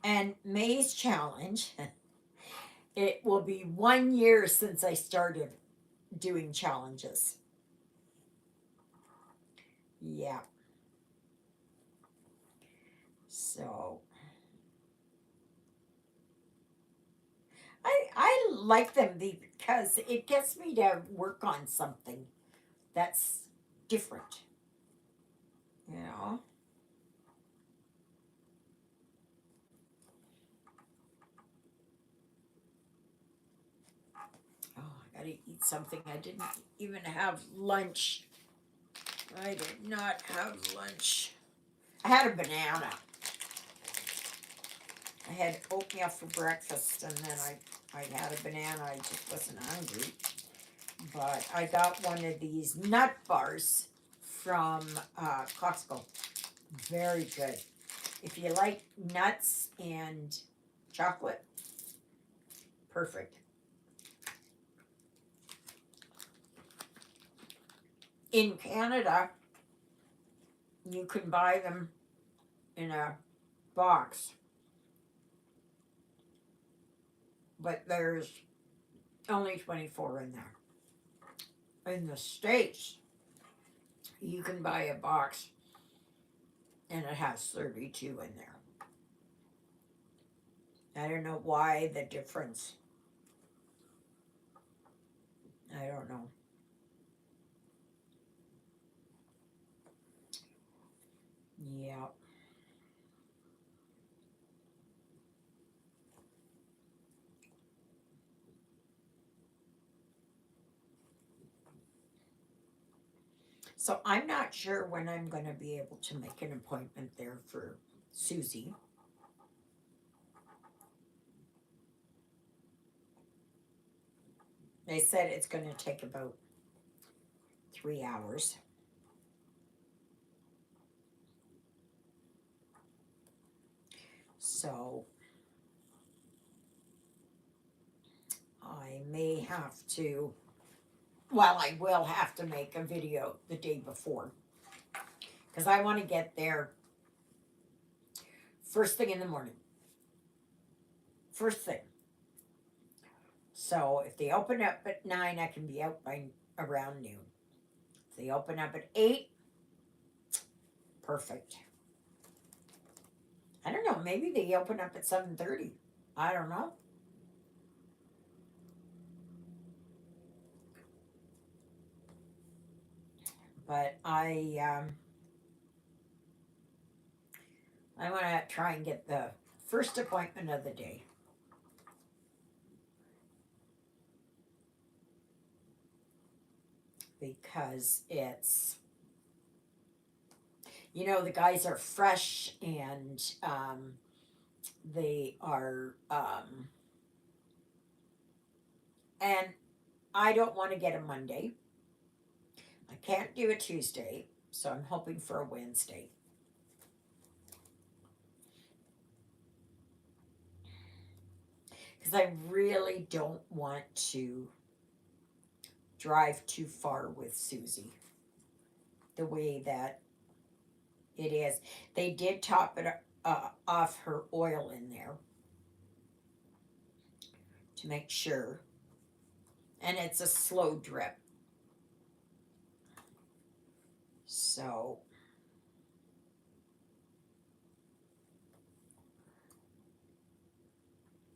And May's challenge, it will be 1 year since I started doing challenges. Yeah. So like them because it gets me to work on something that's different, you know? Oh, I gotta eat something. I didn't even have lunch. I did not have lunch. I had a banana. I had oatmeal for breakfast and then I had a banana. I just wasn't hungry. But I got one of these nut bars from Costco. Very good. If you like nuts and chocolate, perfect. In Canada, you can buy them in a box, but there's only 24 in there. In the States, you can buy a box and it has 32 in there. I don't know why the difference. I don't know. Yeah. So I'm not sure when I'm going to be able to make an appointment there for Susie. They said it's going to take about 3 hours. So I may have to, well, I will have to make a video the day before because I want to get there first thing in the morning. First thing. So if they open up at 9, I can be out by around noon. If they open up at 8, perfect. I don't know, maybe they open up at 7:30. I don't know. But I want to try and get the first appointment of the day. Because it's, the guys are fresh and they are, and I don't want to get a Monday. I can't do a Tuesday, so I'm hoping for a Wednesday. Because I really don't want to drive too far with Susie the way that it is. They did top it off her oil in there to make sure, and it's a slow drip. So,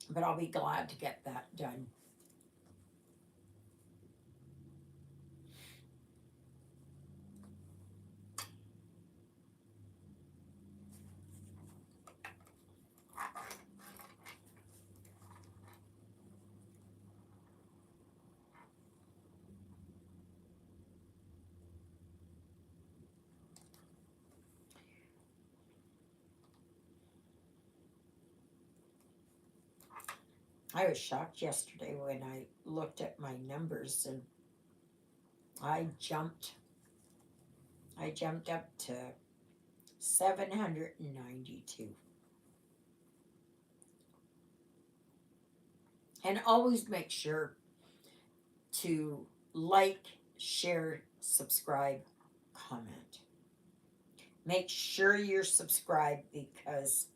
but I'll be glad to get that done. I was shocked yesterday when I looked at my numbers and I jumped. I jumped up to 792. And always make sure to like, share, subscribe, comment. Make sure you're subscribed because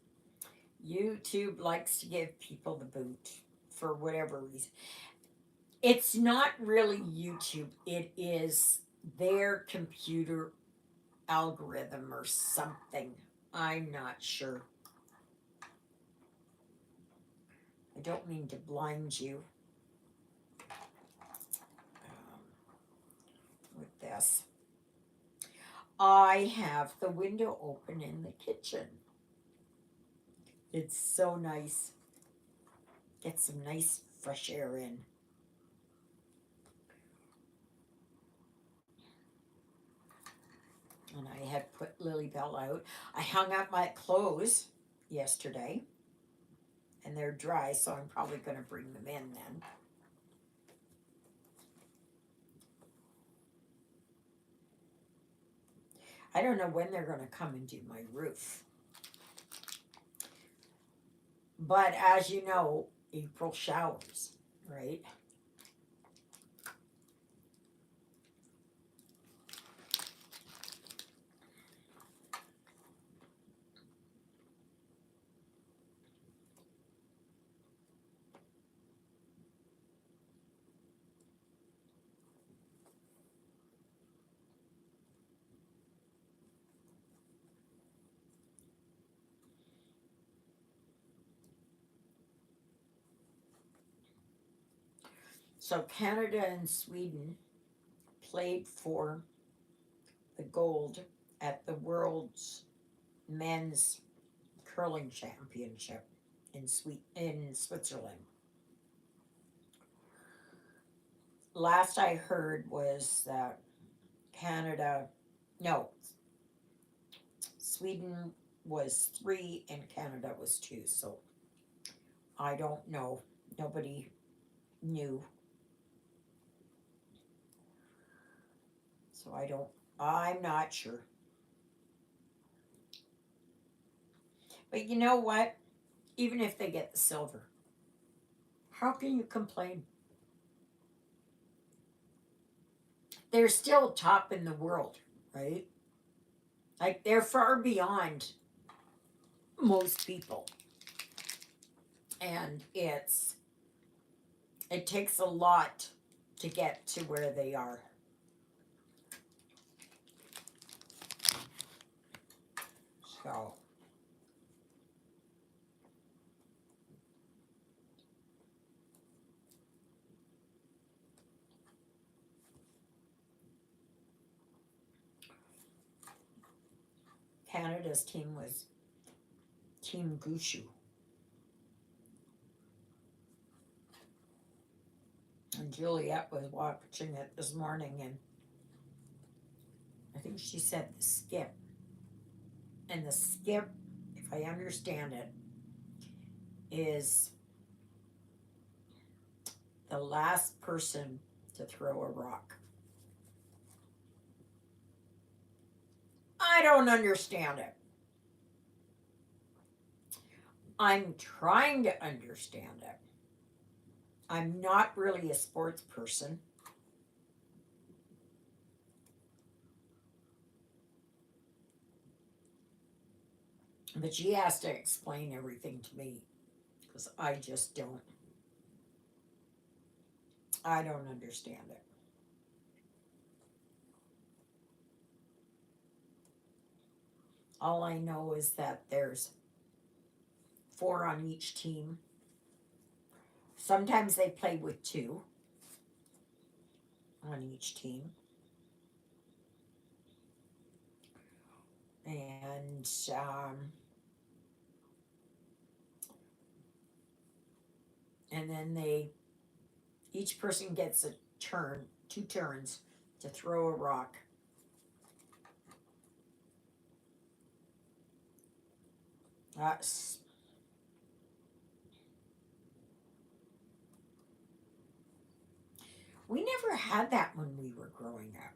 YouTube likes to give people the boot for whatever reason. It's not really YouTube, it is their computer algorithm or something. I'm not sure. I don't mean to blind you. this. I have the window open in the kitchen. It's so nice. Get some nice fresh air in. And I had put Lily Bell out. I hung up my clothes yesterday, and they're dry, so I'm probably going to bring them in then. I don't know when they're going to come and do my roof. But as you know, April showers, right? So Canada and Sweden played for the gold at the world's men's curling championship in Switzerland. Last I heard was that Canada, no, Sweden was 3 and Canada was 2. So I don't know. Nobody knew. So I'm not sure. But you know what? Even if they get the silver, how can you complain? They're still top in the world, right? Like they're far beyond most people. And it takes a lot to get to where they are. So Canada's team was Team Gushu. And Juliet was watching it this morning, and I think she said the skip. And the skip, if I understand it, is the last person to throw a rock. I don't understand it. I'm trying to understand it. I'm not really a sports person. But she has to explain everything to me because I just don't. I don't understand it. All I know is that there's 4 on each team. Sometimes they play with 2 on each team. And then each person gets a turn, 2 turns to throw a rock. That's We never had that when we were growing up.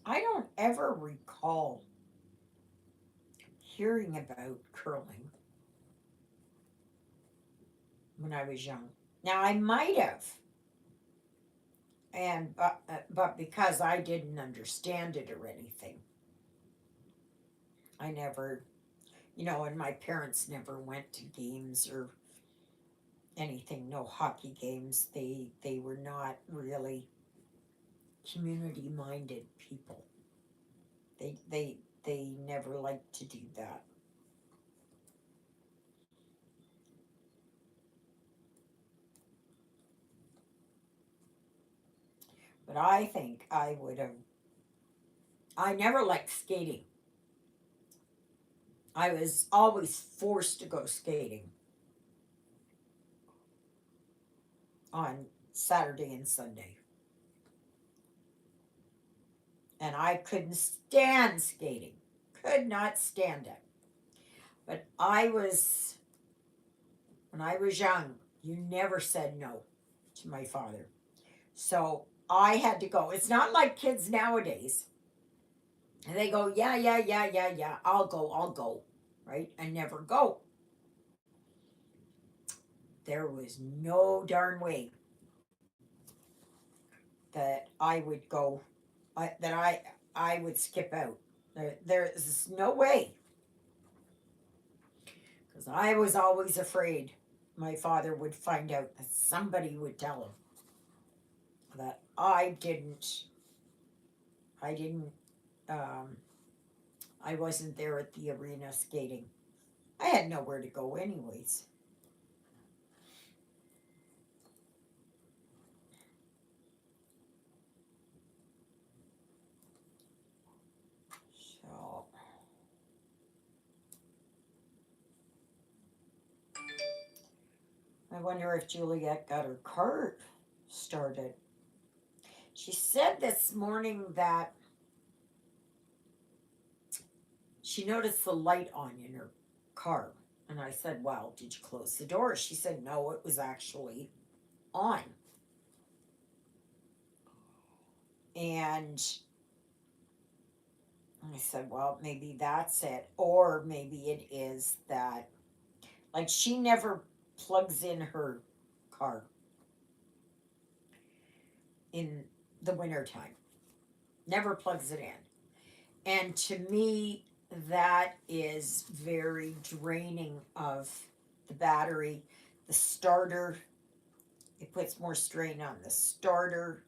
I don't ever recall hearing about curling when I was young. Now I might have, but because I didn't understand it or anything, I never, and my parents never went to games or anything. No hockey games. They were not really community minded people. They never liked to do that. But I think I would have. I never liked skating. I was always forced to go skating on Saturday and Sunday. And I couldn't stand skating. Could not stand it. But when I was young, you never said no to my father. So I had to go. It's not like kids nowadays. They go, yeah, yeah, yeah, yeah, yeah, I'll go. Right? I never go. There was no darn way that I would go, that I would skip out. There's no way, because I was always afraid my father would find out, that somebody would tell him that I didn't, um, I wasn't there at the arena skating. I had nowhere to go anyways. So I wonder if Juliet got her cart started. She said this morning that she noticed the light on in her car. And I said, well, did you close the door? She said, no, it was actually on. And I said, well, maybe that's it. Or maybe it is that, like, she never plugs in her car in the wintertime, never plugs it in. And to me, that is very draining of the battery. The starter, it puts more strain on the starter.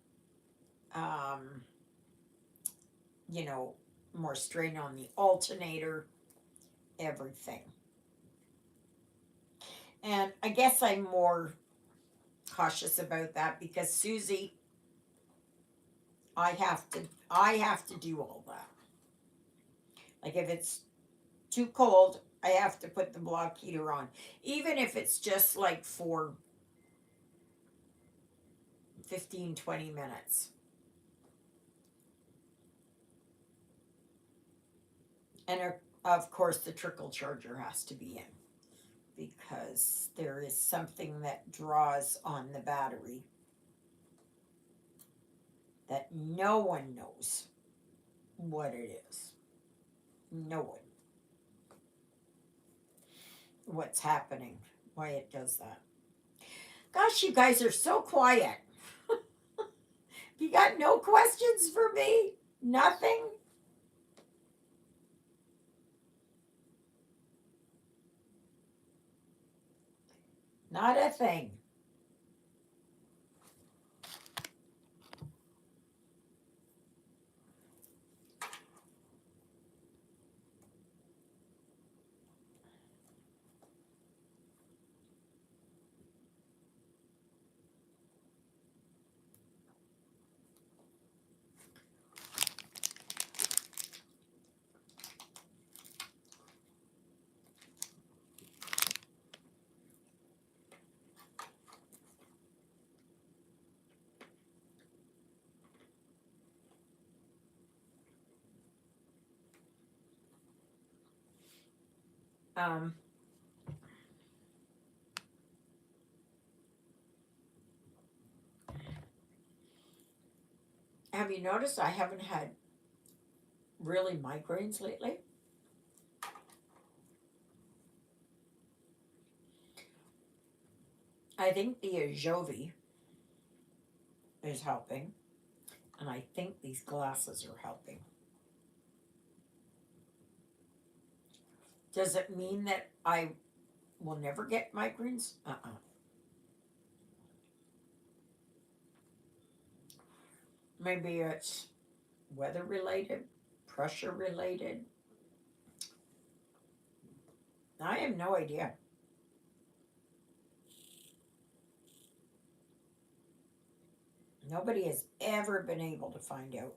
Um, you know, more strain on the alternator, everything. And I guess I'm more cautious about that because Susie, I have to do all that. Like if it's too cold, I have to put the block heater on. Even if it's just like for 15, 20 minutes. And of course the trickle charger has to be in because there is something that draws on the battery that no one knows what it is. No one. What's happening, why it does that. Gosh, you guys are so quiet. You got no questions for me? Nothing? Not a thing. Um, have you noticed I haven't had really migraines lately? I think the Ajovi is helping, and I think these glasses are helping. Does it mean that I will never get migraines? Maybe it's weather related, pressure related. I have no idea. Nobody has ever been able to find out.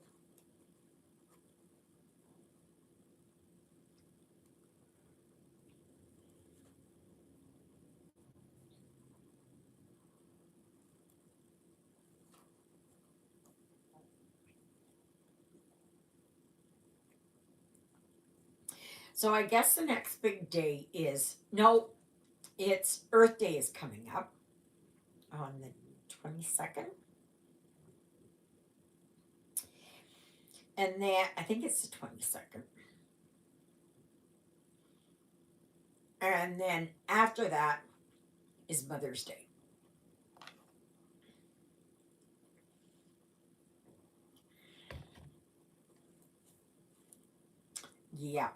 So I guess the next big day is no, it's Earth Day is coming up on the 22nd. And then I think it's the 22nd. And then after that is Mother's Day. Yeah.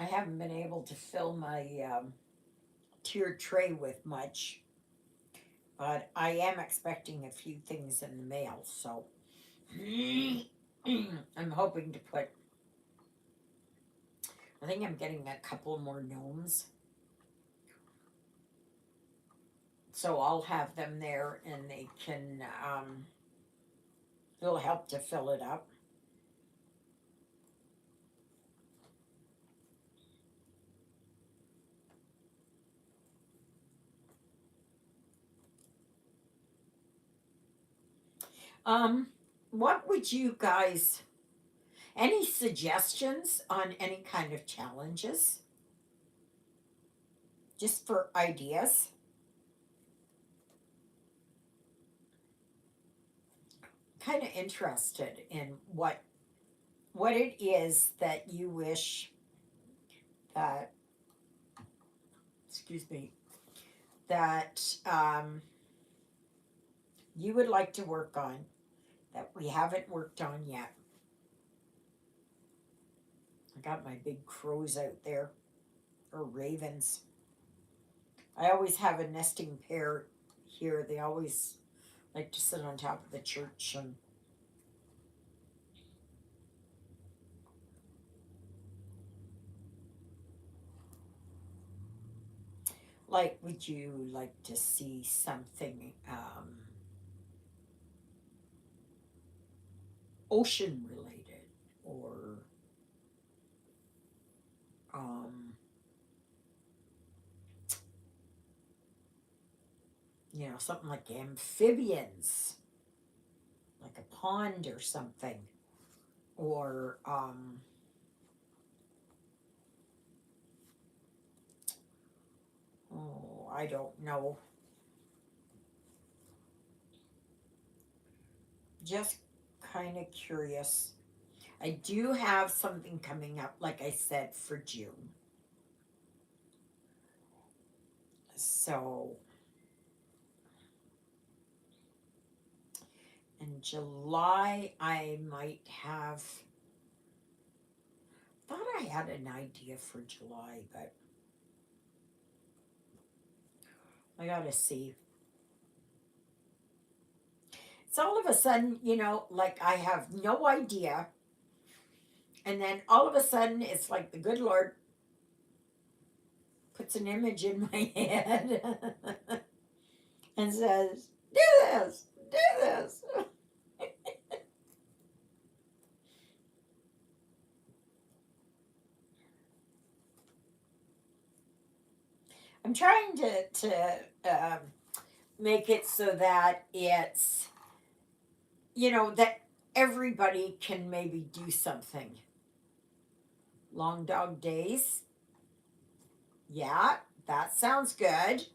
I haven't been able to fill my tiered tray with much, but I am expecting a few things in the mail, so I'm hoping to put. I think I'm getting a couple more gnomes, so I'll have them there, and they can. It'll help to fill it up. Um, what would you guys? Any suggestions on any kind of challenges? Just for ideas. Kind of interested in what it is that you wish that, excuse me, that you would like to work on that we haven't worked on yet. I got my big crows out there, or ravens. I always have a nesting pair here. They always like to sit on top of the church and like, would you like to see something ocean related or um, something like amphibians, like a pond or something, or oh, I don't know. Just kind of curious. I do have something coming up, like I said, for June. So in July, I might have. Thought I had an idea for July, but I gotta see. It's all of a sudden, like I have no idea. And then all of a sudden, it's like the good Lord puts an image in my head and says, do this, do this. I'm trying to make it so that it's, that everybody can maybe do something. Long dog days. Yeah, that sounds good.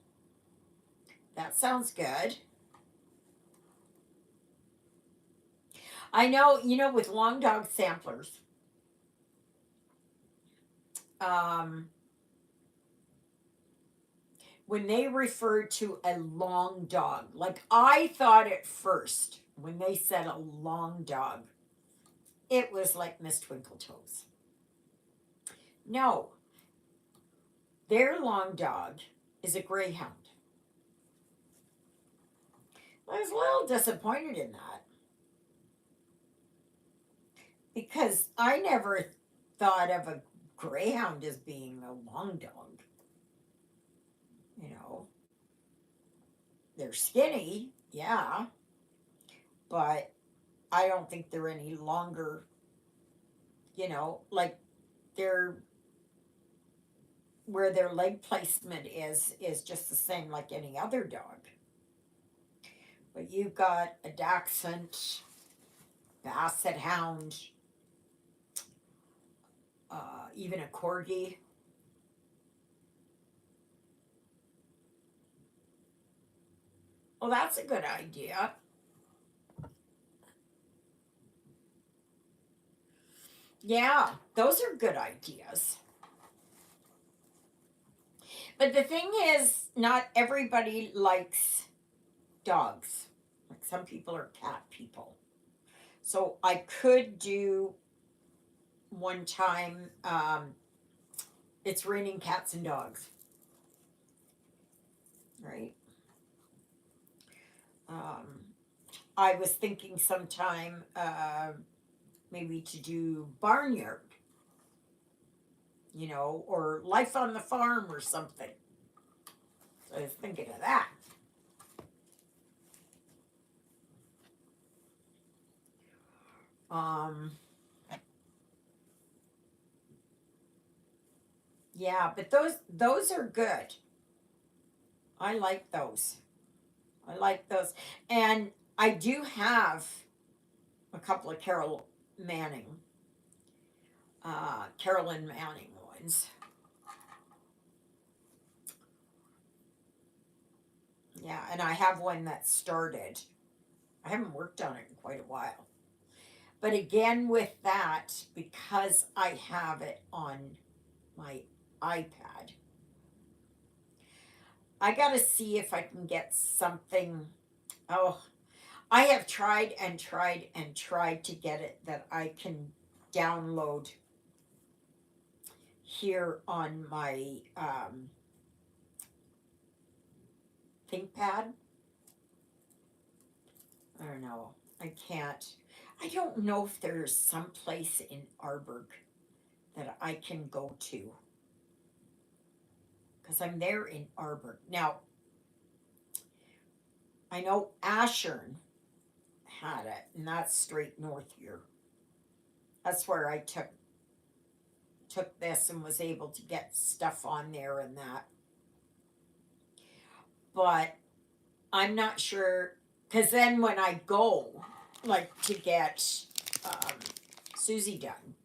That sounds good. I know, with long dog samplers, um, when they refer to a long dog, like I thought at first when they said a long dog, it was like Miss Twinkletoes. No, their long dog is a greyhound. I was a little disappointed in that. because I never thought of a greyhound as being a long dog. You know, they're skinny, yeah, but I don't think they're any longer, like they're where their leg placement is just the same like any other dog. But you've got a dachshund, basset hound, even a corgi. Well, that's a good idea. Yeah, those are good ideas. But the thing is, not everybody likes dogs. Like some people are cat people. So I could do one time, it's raining cats and dogs, right? Um, I was thinking sometime maybe to do barnyard, or life on the farm or something. So I was thinking of that. Um, yeah, but those are good. I like those. I like those, and I do have a couple of Carolyn Manning ones. Yeah, and I have one that started. I haven't worked on it in quite a while. But again, with that, because I have it on my iPad, I got to see if I can get something. Oh, I have tried and tried and tried to get it that I can download here on my ThinkPad. I don't know. I can't. I don't know if there's some place in Arburg that I can go to because I'm there in Arburg. Now, I know Ashern had it, and that's straight north here. That's where I took this and was able to get stuff on there and that. But I'm not sure because then when I go, like to get um, Susie done,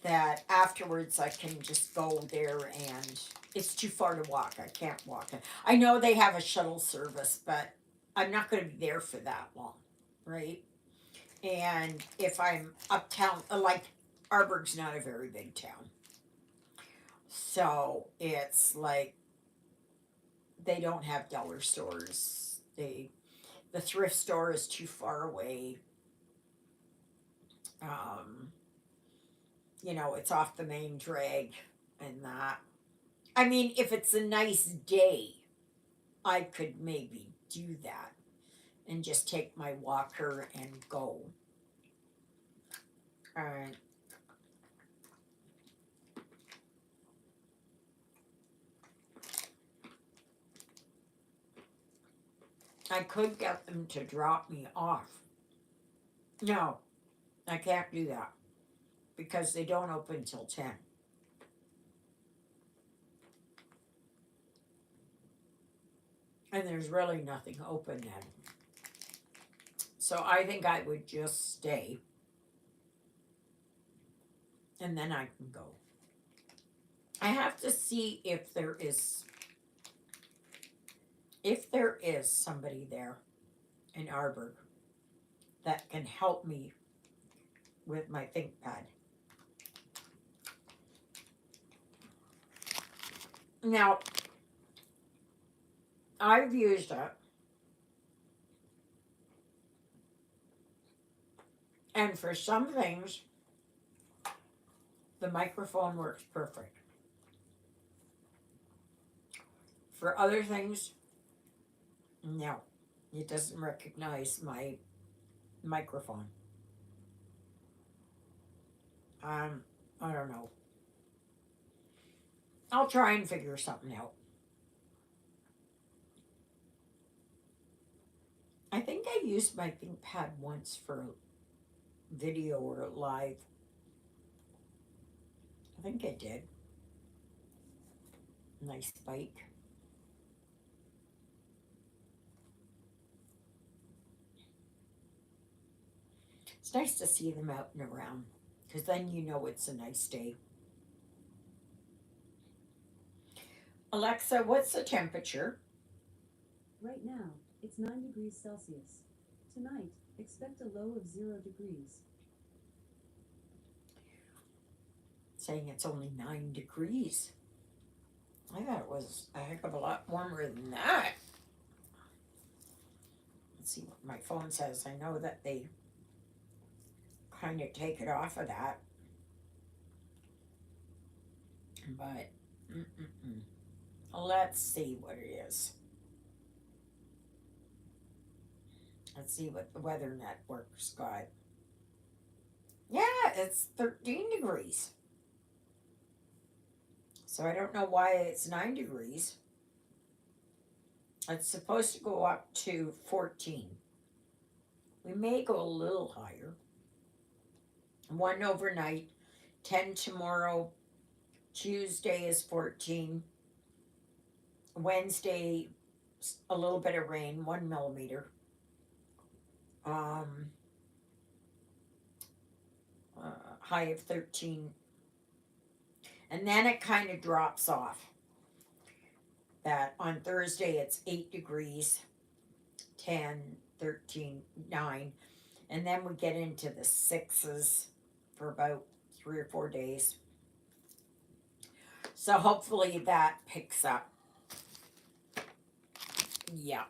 that afterwards I can just go there and it's too far to walk. I can't walk it. I know they have a shuttle service, but I'm not going to be there for that long, right? And if I'm uptown, like Arburg's not a very big town. So it's like they don't have dollar stores. The thrift store is too far away. Um, it's off the main drag and that. I mean, if it's a nice day, I could maybe do that and just take my walker and go. All right. I could get them to drop me off. No, I can't do that because they don't open till 10. And there's really nothing open then. So I think I would just stay and then I can go. I have to see if there is somebody there in Arburg that can help me with my ThinkPad. Now, I've used it, and for some things, the microphone works perfect. For other things, no, it doesn't recognize my microphone. I don't know. I'll try and figure something out. I think I used my ThinkPad once for a video or live. I think I did. Nice bike. It's nice to see them out and around because then you know it's a nice day. Alexa, what's the temperature? Right now, it's 9 degrees Celsius. Tonight, expect a low of 0 degrees. Saying it's only 9 degrees. I thought it was a heck of a lot warmer than that. Let's see what my phone says. I know that they kind of take it off of that, but let's see what it is. Let's see what the weather network's got. Yeah, it's 13 degrees. So I don't know why it's 9 degrees. It's supposed to go up to 14. We may go a little higher. 1 overnight, 10 tomorrow. Tuesday is 14. Wednesday, a little bit of rain, 1 millimeter. Um, High of 13. And then it kind of drops off. That on Thursday it's 8 degrees, 10, 13, 9. And then we get into the sixes for about 3 or 4 days. So hopefully that picks up. Yeah.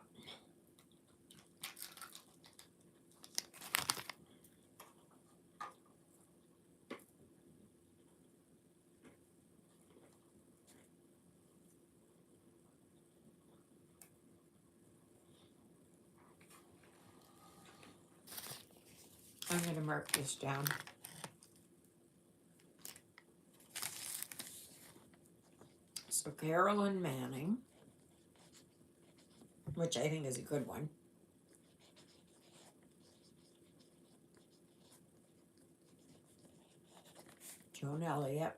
I'm going to mark this down. So Carolyn Manning, which I think is a good one. Joan Elliott.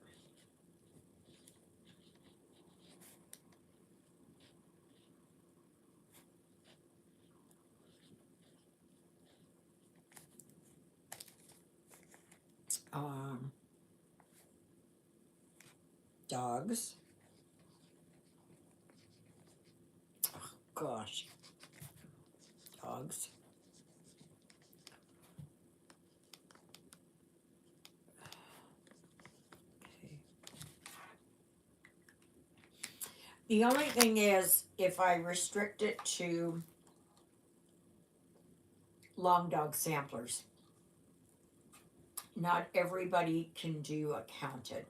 Um, Dogs. Oh, gosh. Dogs. Okay. The only thing is, if I restrict it to long dog samplers, not everybody can do a counted.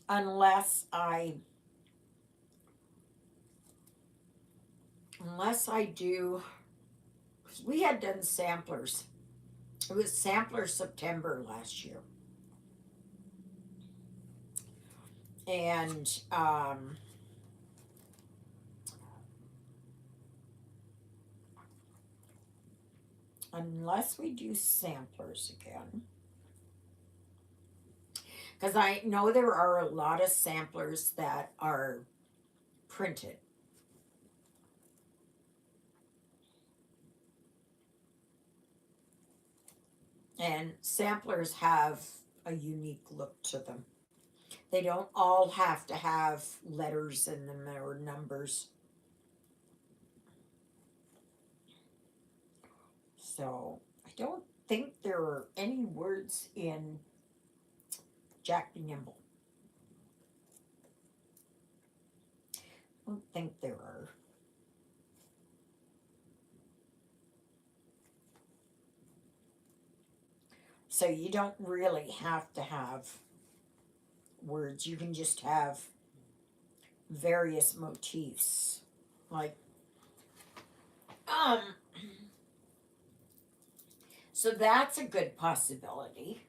Unless I do, because we had done samplers. It was sampler September last year. And unless we do samplers again, because I know there are a lot of samplers that are printed. And samplers have a unique look to them. They don't all have to have letters in them or numbers. So I don't think there are any words in Jack Be Nimble. I don't think there are. So you don't really have to have words. You can just have various motifs. Like, um, So that's a good possibility.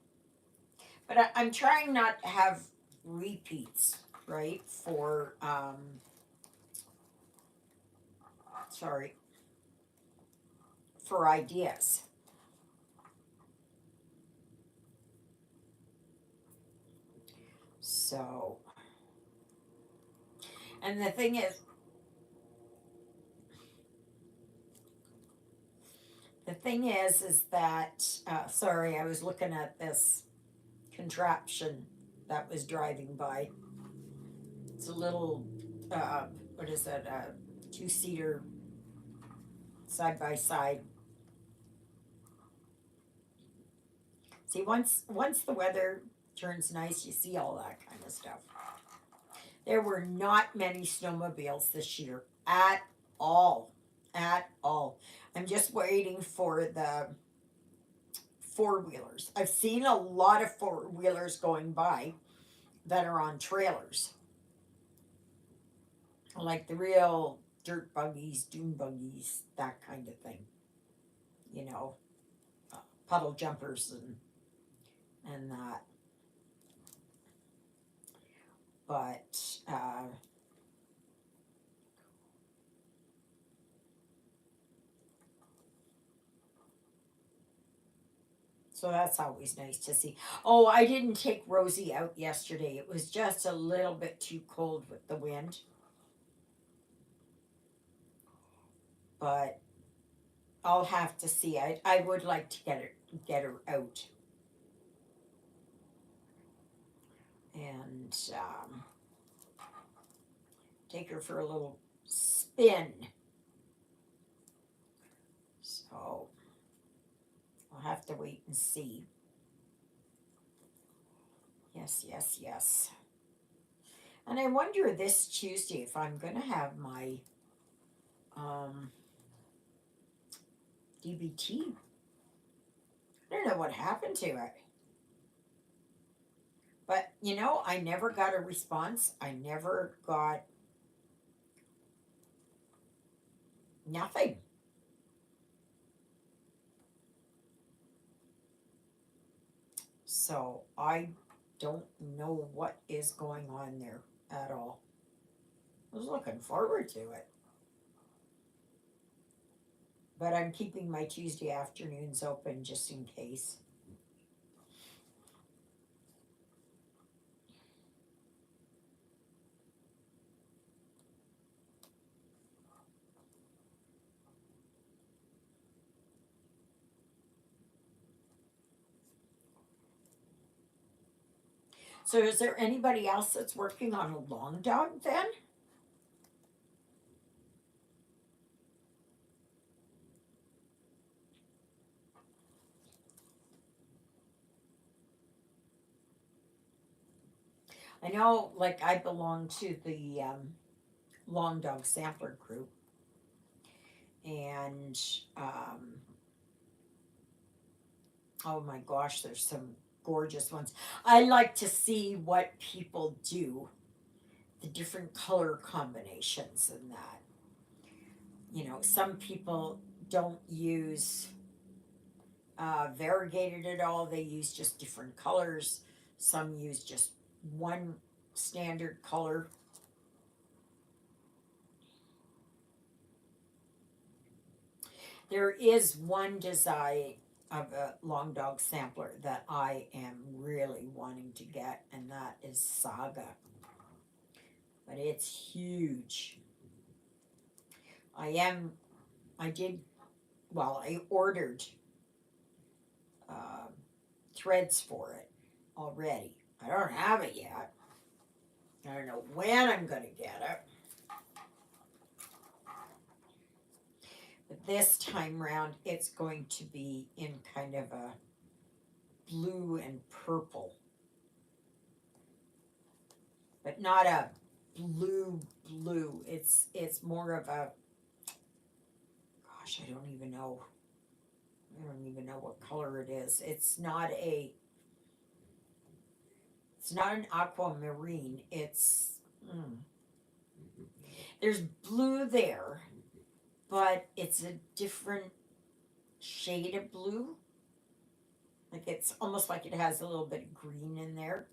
But I'm trying not to have repeats, right? For sorry, for ideas. So, and the thing is that sorry, I was looking at this contraption that was driving by. It's a little, uh, what is it, two-seater side by side. See, once the weather turns nice, you see all that kind of stuff. There were not many snowmobiles this year at all, at all. I'm just waiting for the four-wheelers. I've seen a lot of four-wheelers going by that are on trailers, like the real dirt buggies, dune buggies, that kind of thing. You know, puddle jumpers and that. But so that's always nice to see. Oh, I didn't take Rosie out yesterday. It was just a little bit too cold with the wind. But I'll have to see. I would like to get her out and take her for a little spin. So I'll have to wait and see. Yes, yes, yes. And I wonder this Tuesday if I'm gonna have my um, DBT. I don't know what happened to it. But I never got a response. I never got nothing. So I don't know what is going on there at all. I was looking forward to it. But I'm keeping my Tuesday afternoons open just in case. So is there anybody else that's working on a long dog then? I know, like, I belong to the long dog sampler group, and um, oh my gosh, there's some gorgeous ones. I like to see what people do, the different color combinations and that. Some people don't use variegated at all, they use just different colors. Some use just one standard color. There is one design of a long dog sampler that I am really wanting to get, and that is Saga. But it's huge. I am, I did, well, I ordered um threads for it already. I don't have it yet. I don't know when I'm going to get it. But this time round, it's going to be in kind of a blue and purple, but not a blue blue. It's more of a, gosh, I don't even know. I don't even know what color it is. It's not an aquamarine. There's blue there, but it's a different shade of blue. Like it's almost like it has a little bit of green in there,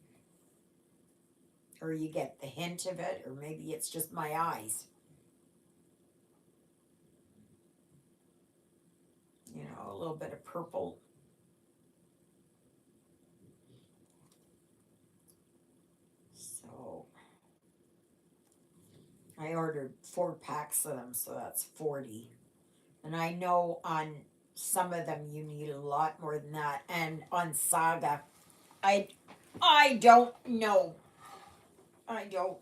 or you get the hint of it, or maybe it's just my eyes. You know, a little bit of purple. So I ordered 4 packs of them, so that's 40. And I know on some of them you need a lot more than that. And on Saga, I I don't know. I don't.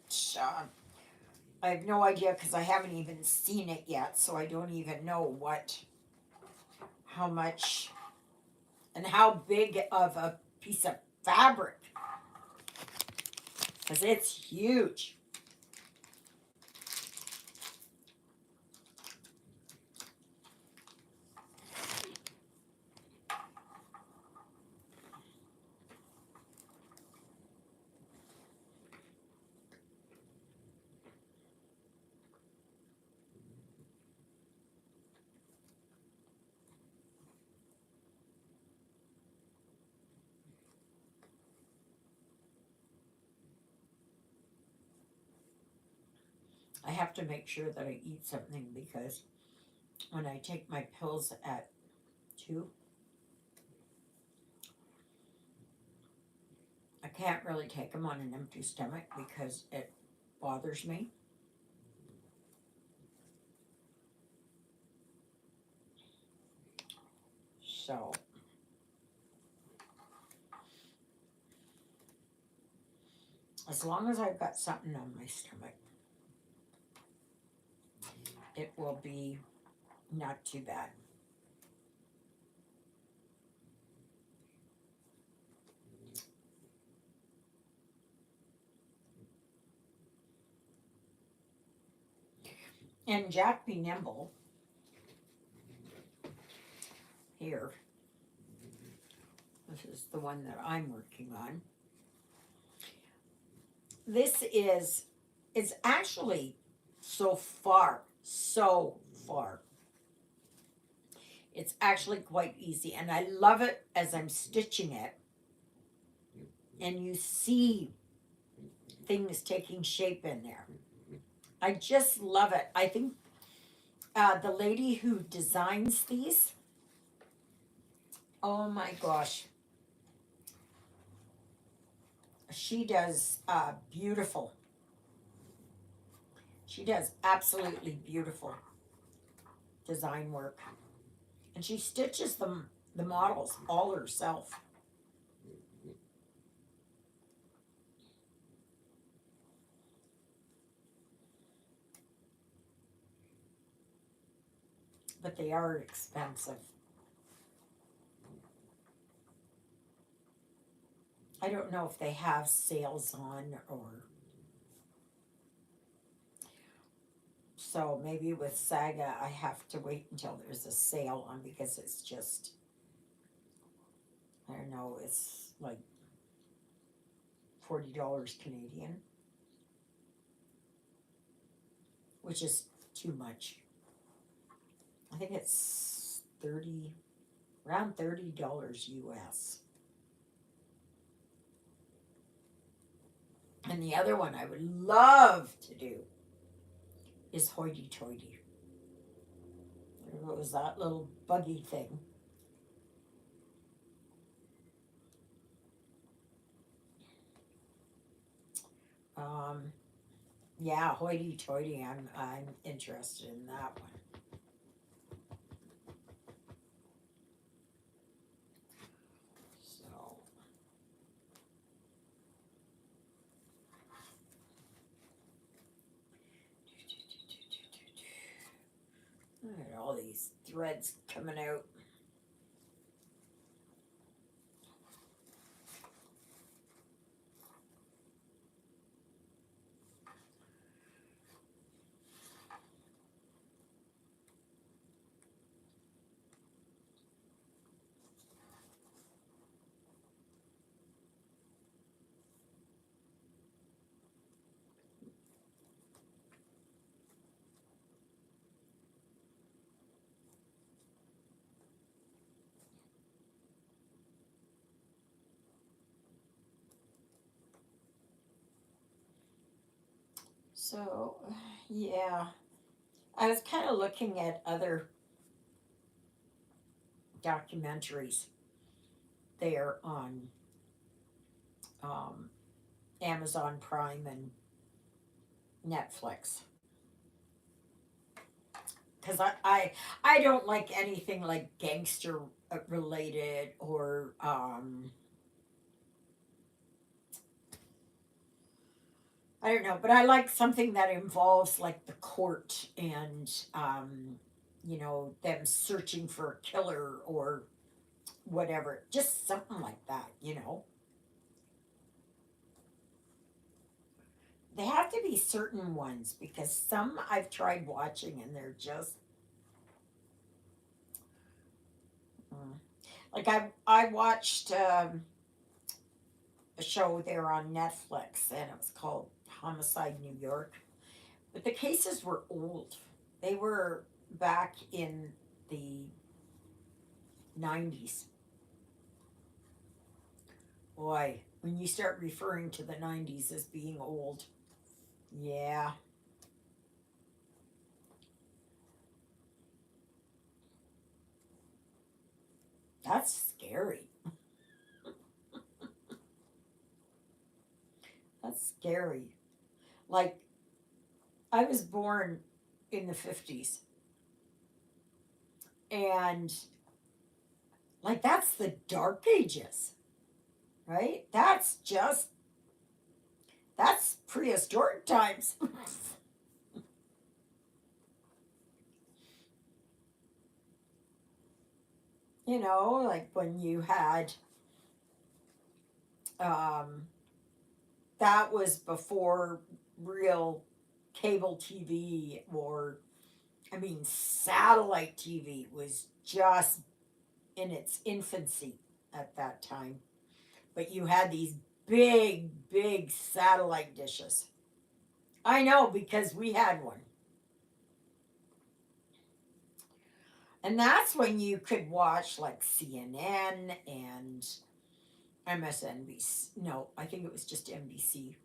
I have no idea because I haven't even seen it yet, so I don't even know how much, and how big of a piece of fabric, because it's huge. I have to make sure that I eat something because when I take my pills at 2, I can't really take them on an empty stomach because it bothers me. So, as long as I've got something on my stomach, it will be not too bad. And Jack Be Nimble here, this is the one that I'm working on. This is, it's actually so far. It's actually quite easy, and I love it as I'm stitching it, and you see things taking shape in there. I just love it. I think the lady who designs these, oh my gosh, she does beautiful. She does absolutely beautiful design work, and she stitches them, the models, all herself. But they are expensive. I don't know if they have sales on, or so maybe with Saga I have to wait until there's a sale on because it's just, I don't know, it's like $40 Canadian, which is too much. I think it's 30, around $30 US. And the other one I would love to do is hoity toity. What was that little buggy thing? Um, yeah, hoity toity. I'm interested in that one. So look at all these threads coming out. So, yeah, I was kind of looking at other documentaries there on um, Amazon Prime and Netflix because I don't like anything like gangster related or I don't know, but I like something that involves like the court and them searching for a killer or whatever, just something like that. They have to be certain ones because some I've tried watching and they're just mm. Like I watched a show there on Netflix and it was called Homicide New York. But the cases were old. They were back in the 90s. Boy, when you start referring to the 90s as being old, yeah, that's scary. That's scary. Like, I was born in the 50s, and like, that's the dark ages, right? That's prehistoric times. Like when you had, um, that was before real cable TV or, I mean, satellite TV was just in its infancy at that time. But you had these big, big satellite dishes. I know because we had one. And that's when you could watch like CNN and MSNBC. No, I think it was just NBC.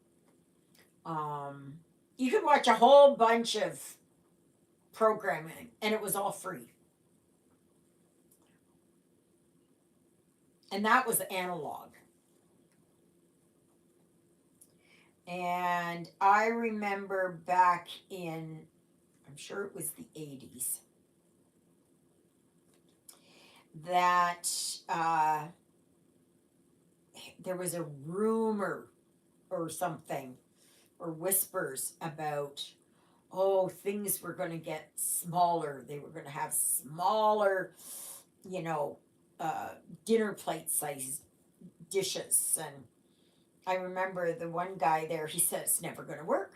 Um, you could watch a whole bunch of programming and it was all free. And that was analog. And I remember back in, I'm sure it was the 80s, that there was a rumor or something, or whispers about, oh, things were going to get smaller. They were going to have smaller, you know, uh, dinner plate size dishes. And I remember the one guy there, he said, it's never going to work.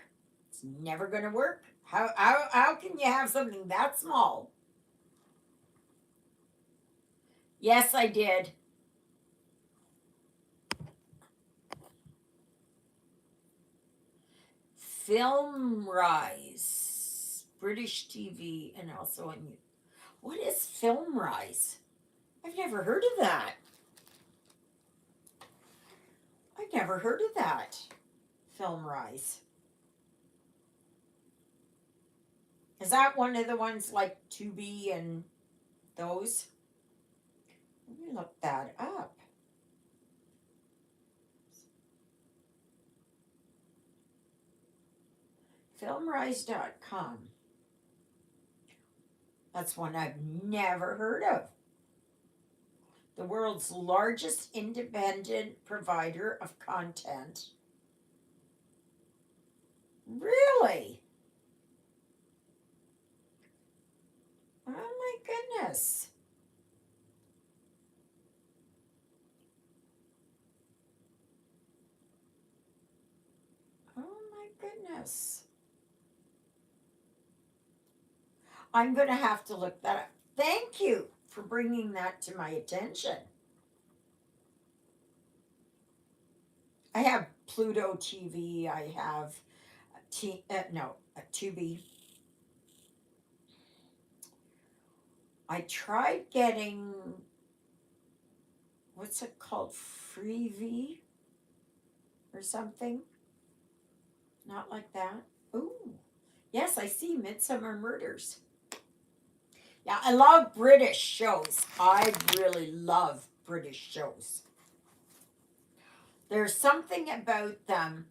It's never going to work. How can you have something that small? Yes, I did. Film Rise, British TV, and also on you. What is Film Rise? I've never heard of that. I've never heard of that. Film Rise. Is that one of the ones like Tubi and those? Let me look that up. Filmrise.com. That's one I've never heard of. The world's largest independent provider of content. Really? Oh my goodness. Oh my goodness. I'm going to have to look that up. Thank you for bringing that to my attention. I have Pluto TV. I have a Tubi. I tried getting, what's it called, Freevee or something. Not like that. Ooh. Yes, I see Midsummer Murders. Yeah, I love British shows. I really love British shows. There's something about them.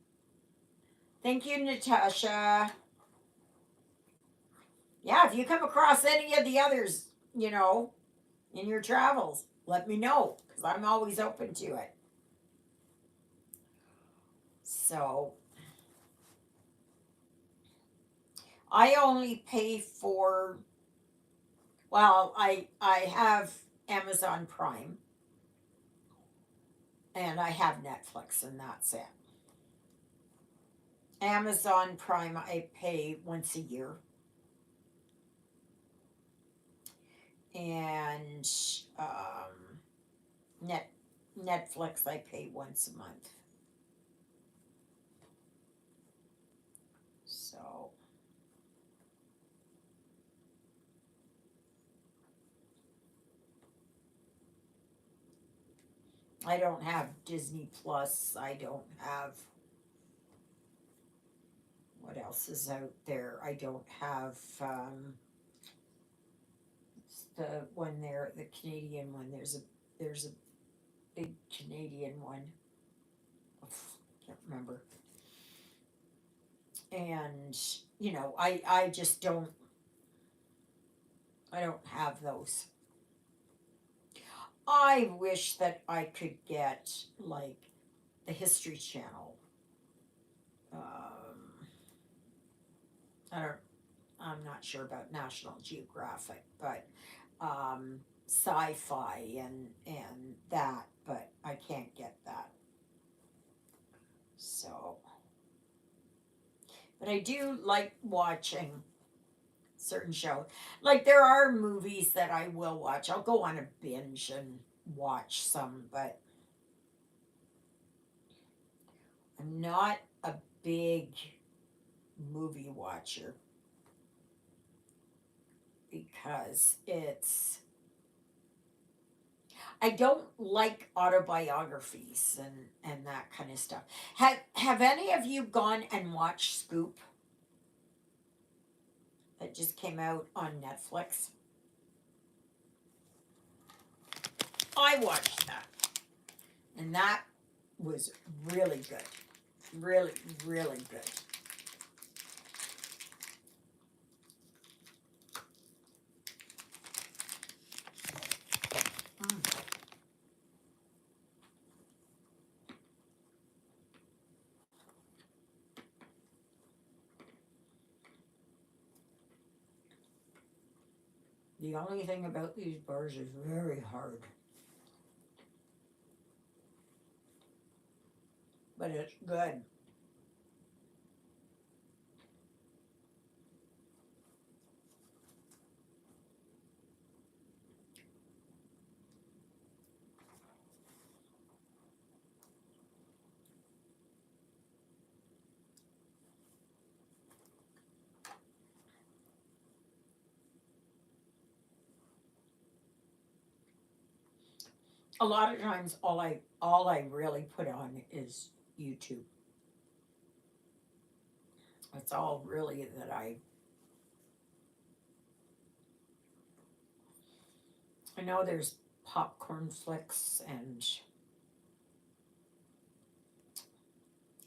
Thank you, Natasha. Yeah, if you come across any of the others, in your travels, let me know because I'm always open to it. So I only pay for, well, I have Amazon Prime and I have Netflix and that's it. Amazon Prime I pay once a year and Net Netflix I pay once a month. So I don't have Disney Plus. I don't have, what else is out there? I don't have the one there, the Canadian one. There's a big Canadian one. Can't remember. And I just don't have those. I wish that I could get like the History Channel. Um, I don't. I'm not sure about National Geographic, but sci-fi and that. But I can't get that. So, but I do like watching certain shows. Like there are movies that I will watch. I'll go on a binge and watch some, but I'm not a big movie watcher because I don't like autobiographies and that kind of stuff. Have any of you gone and watched Scoop that just came out on Netflix? I watched that, and that was really good. Really, really good. Mm. The only thing about these bars is very hard, but it's good. A lot of times, all I really put on is YouTube. That's all really that I know. There's popcorn flicks, and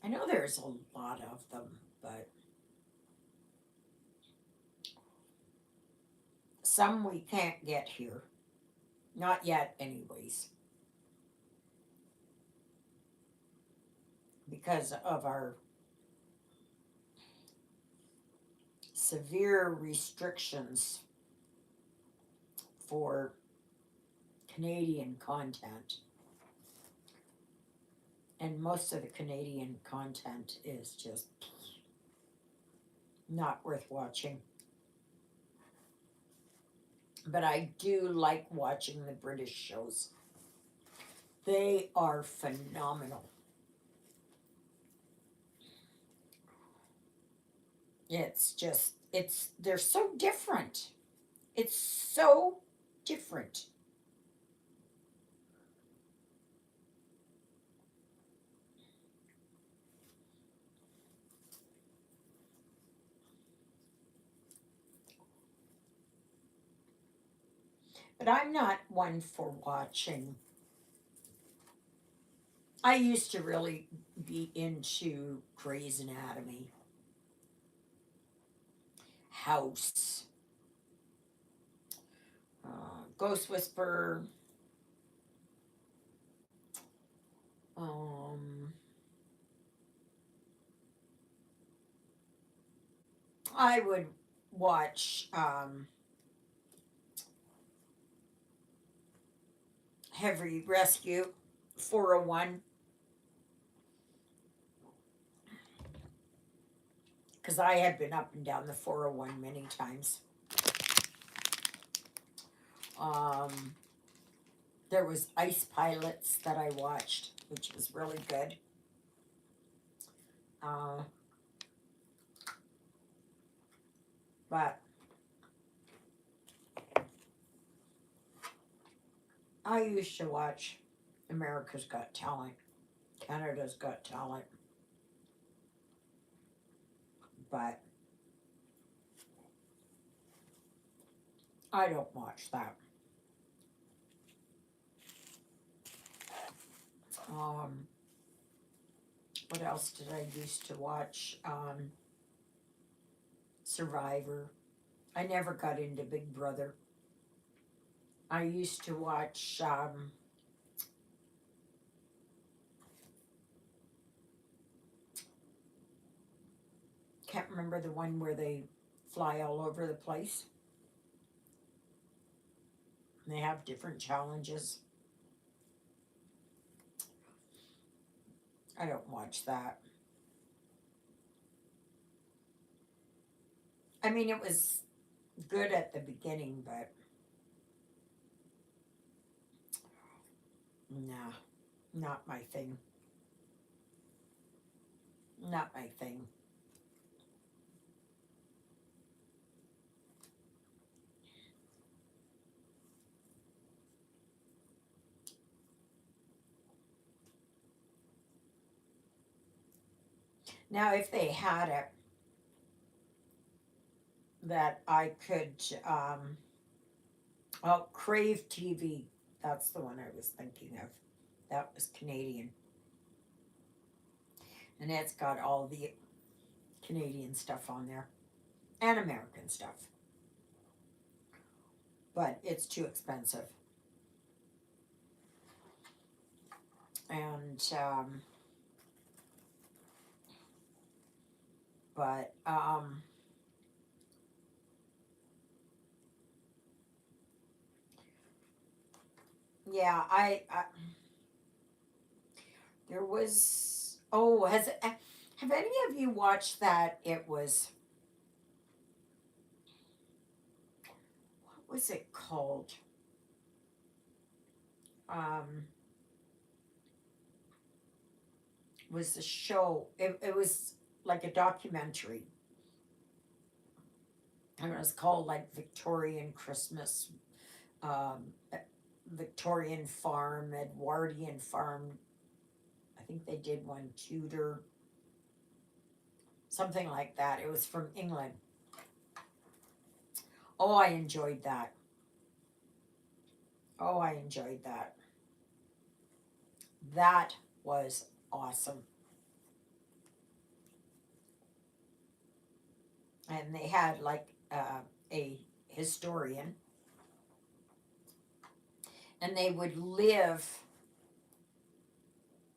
I know there's a lot of them, but some we can't get here. Not yet, anyways, because of our severe restrictions for Canadian content. And most of the Canadian content is just not worth watching. But I do like watching the British shows. They are phenomenal. They're so different. It's so different. But I'm not one for watching. I used to really be into Grey's Anatomy, House, Ghost Whisperer. Um, I would watch Heavy Rescue 401 because I had been up and down the 401 many times. Um, there was Ice Pilots that I watched, which was really good. Uh, but I used to watch America's Got Talent, Canada's Got Talent, but I don't watch that. Um, what else did I used to watch? Survivor. I never got into Big Brother. I used to watch, can't remember the one where they fly all over the place. And they have different challenges. I don't watch that. I mean, it was good at the beginning, but nah, not my thing. Not my thing. Now, if they had it that I could, oh, Crave TV, that's the one I was thinking of. That was Canadian. And it's got all the Canadian stuff on there and American stuff. But it's too expensive. And, but, yeah, there was, oh, have any of you watched that? It was, what was it called? Um, was the show, it was like a documentary. And it was called like Victorian Christmas, um, Victorian Farm, Edwardian Farm. I think they did one Tudor, something like that. It was from England. Oh, I enjoyed that. Oh, I enjoyed that. That was awesome. And they had like a historian, and they would live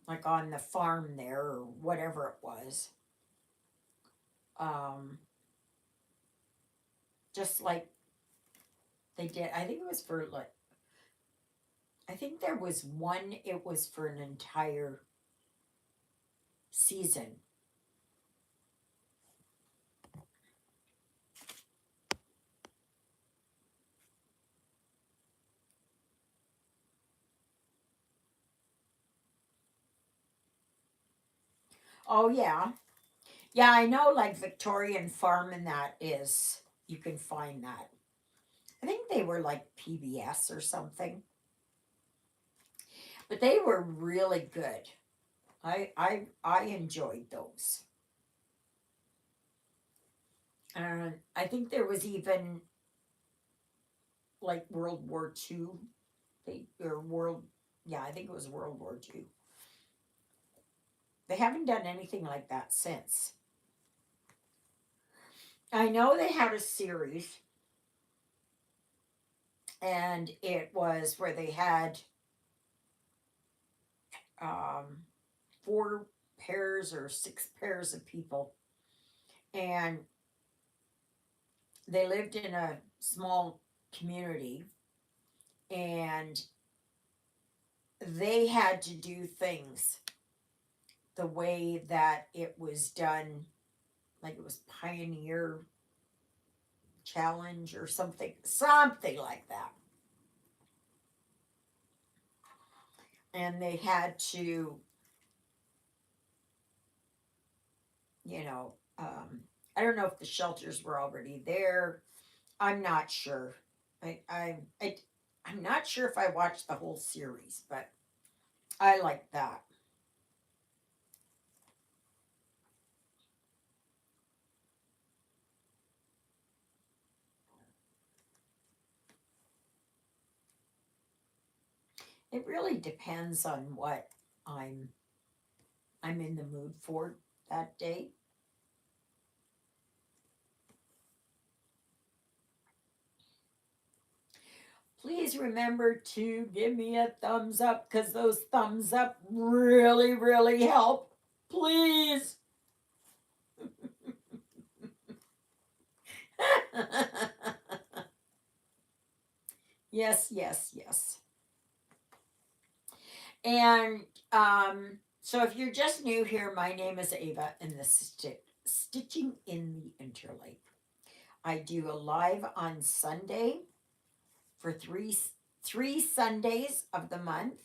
like on the farm there or whatever it was. Um, just like they did. I think it was for like, I think there was one, it was for an entire season. Oh, yeah. Yeah, I know like Victorian Farm and that is, you can find that. I think they were like PBS or something, but they were really good. I enjoyed those. And I think there was even like World War II. Or World, yeah, I think it was World War II. They haven't done anything like that since. I know they had a series, and it was where they had um, four pairs or six pairs of people, and they lived in a small community, and they had to do things the way that it was done, like it was Pioneer Challenge or something like that. And they had to, you know, I don't know if the shelters were already there. I'm not sure. I, I, I, I'm not sure if I watched the whole series, but I like that. It really depends on what I'm I'm in the mood for that day. Please remember to give me a thumbs up because those thumbs up really, really help. Please. Yes, yes, yes. And so if you're just new here, my name is Ava, and this is Stitching in the Interlake. I do a live on Sunday for three Sundays of the month,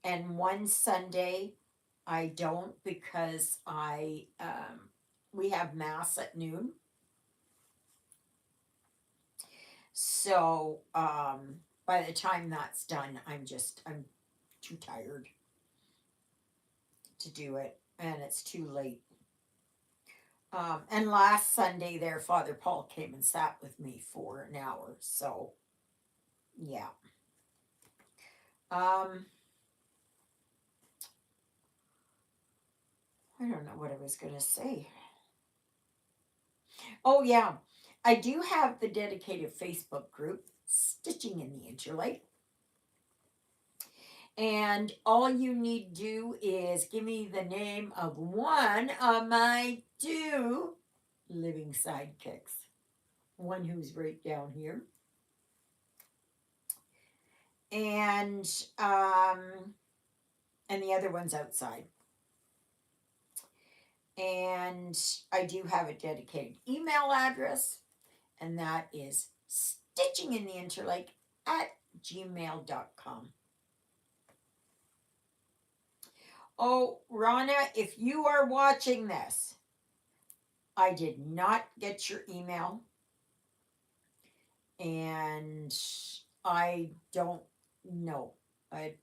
and one Sunday I don't because I we have mass at noon. So by the time that's done, I'm too tired to do it, and it's too late. And last Sunday, there, Father Paul came and sat with me for an hour. So yeah. Um, I don't know what I was gonna say. Oh yeah, I do have the dedicated Facebook group, Stitching in the Interlake. And all you need to do is give me the name of one of my two living sidekicks. One who's right down here. And um and the other one's outside. And I do have a dedicated email address, and that is stitchingintheinterlake at gmail.com. Oh, Rana, if you are watching this, I did not get your email, and I don't know. I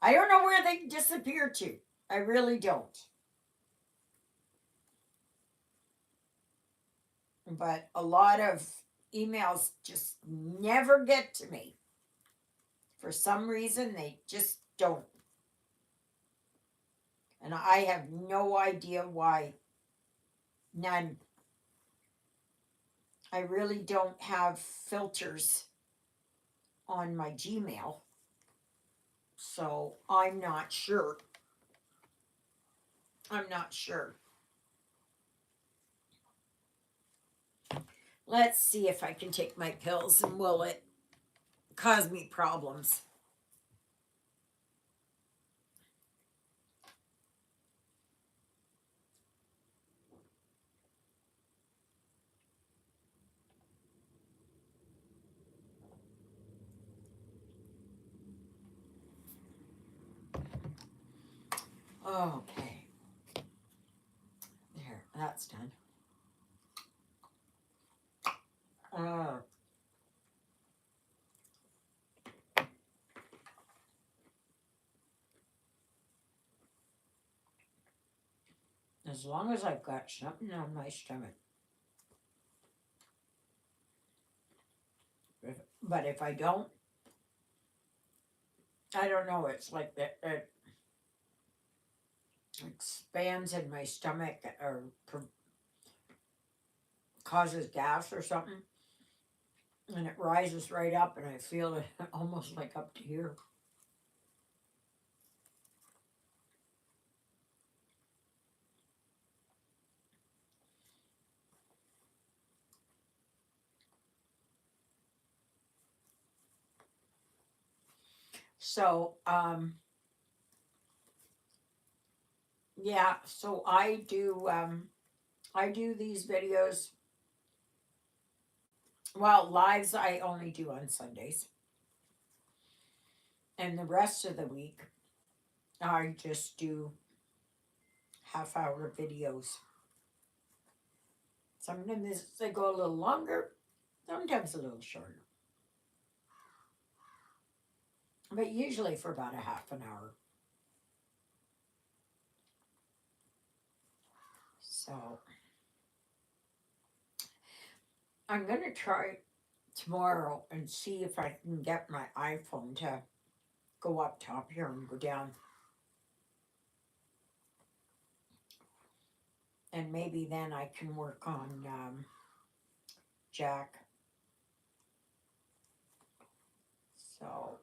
I don't know where they disappeared to. I really don't. But a lot of emails just never get to me. For some reason, they just don't. And I have no idea why. None. I really don't have filters on my Gmail. So I'm not sure. I'm not sure. Let's see if I can take my pills and will it cause me problems. Okay. There, that's done. Uh, as long as I've got something on my stomach. But if I don't, I don't know. It's like it expands in my stomach or causes gas or something, and it rises right up, and I feel it almost like up to here. So, yeah. So I do these videos. Well, lives I only do on Sundays, and the rest of the week I just do half-hour videos. Sometimes they go a little longer, sometimes a little shorter, but usually for about a half an hour. So I'm gonna try tomorrow and see if I can get my iPhone to go up top here and go down, and maybe then I can work on Jack. So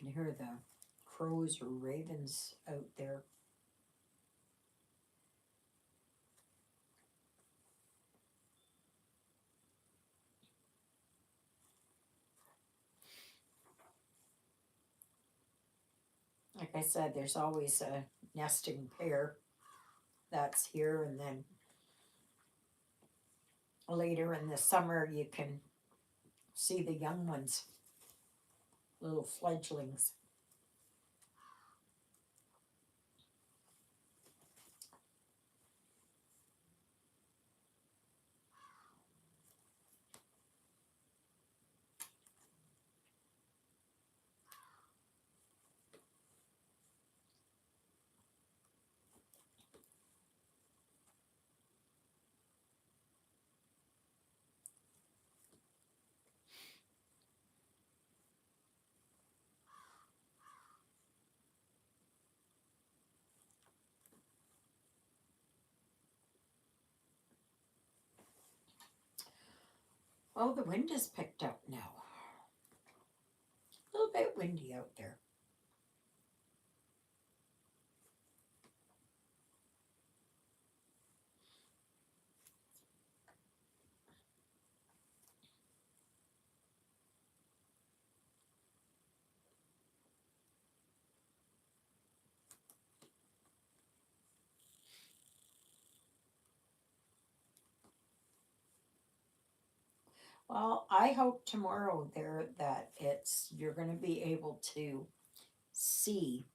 you can hear the crows or ravens out there. Like I said, there's always a nesting pair that's here, and then later in the summer you can see the young ones, little fledglings. Oh, the wind has picked up now. A little bit windy out there. Well, I hope tomorrow there that it's you're going to be able to see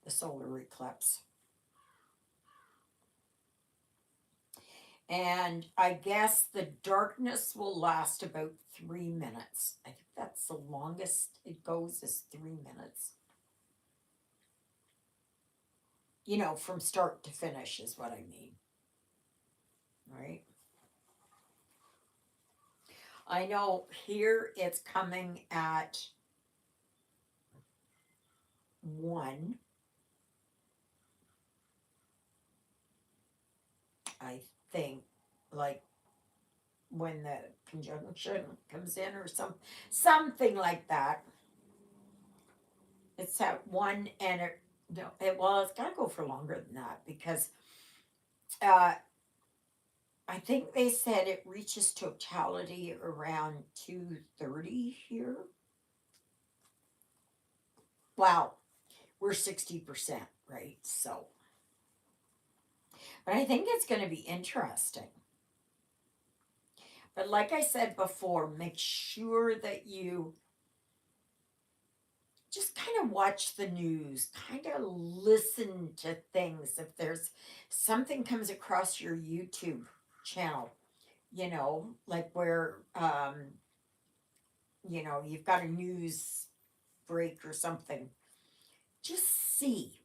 the solar eclipse. And I guess the darkness will last about 3 minutes. I think that's the longest it goes is 3 minutes. You know, from start to finish is what I mean. Right? I know here it's coming at 1, I think, like when the conjunction comes in or something like that. It's at 1 and it no it well it's gotta go for longer than that because uh I think they said it reaches totality around 2:30 here. Wow, we're 60%, right? So but I think it's gonna be interesting. But like I said before, make sure that you just kind of watch the news, kind of listen to things. If there's something comes across your YouTube channel, like where, you've got a news break or something, just see,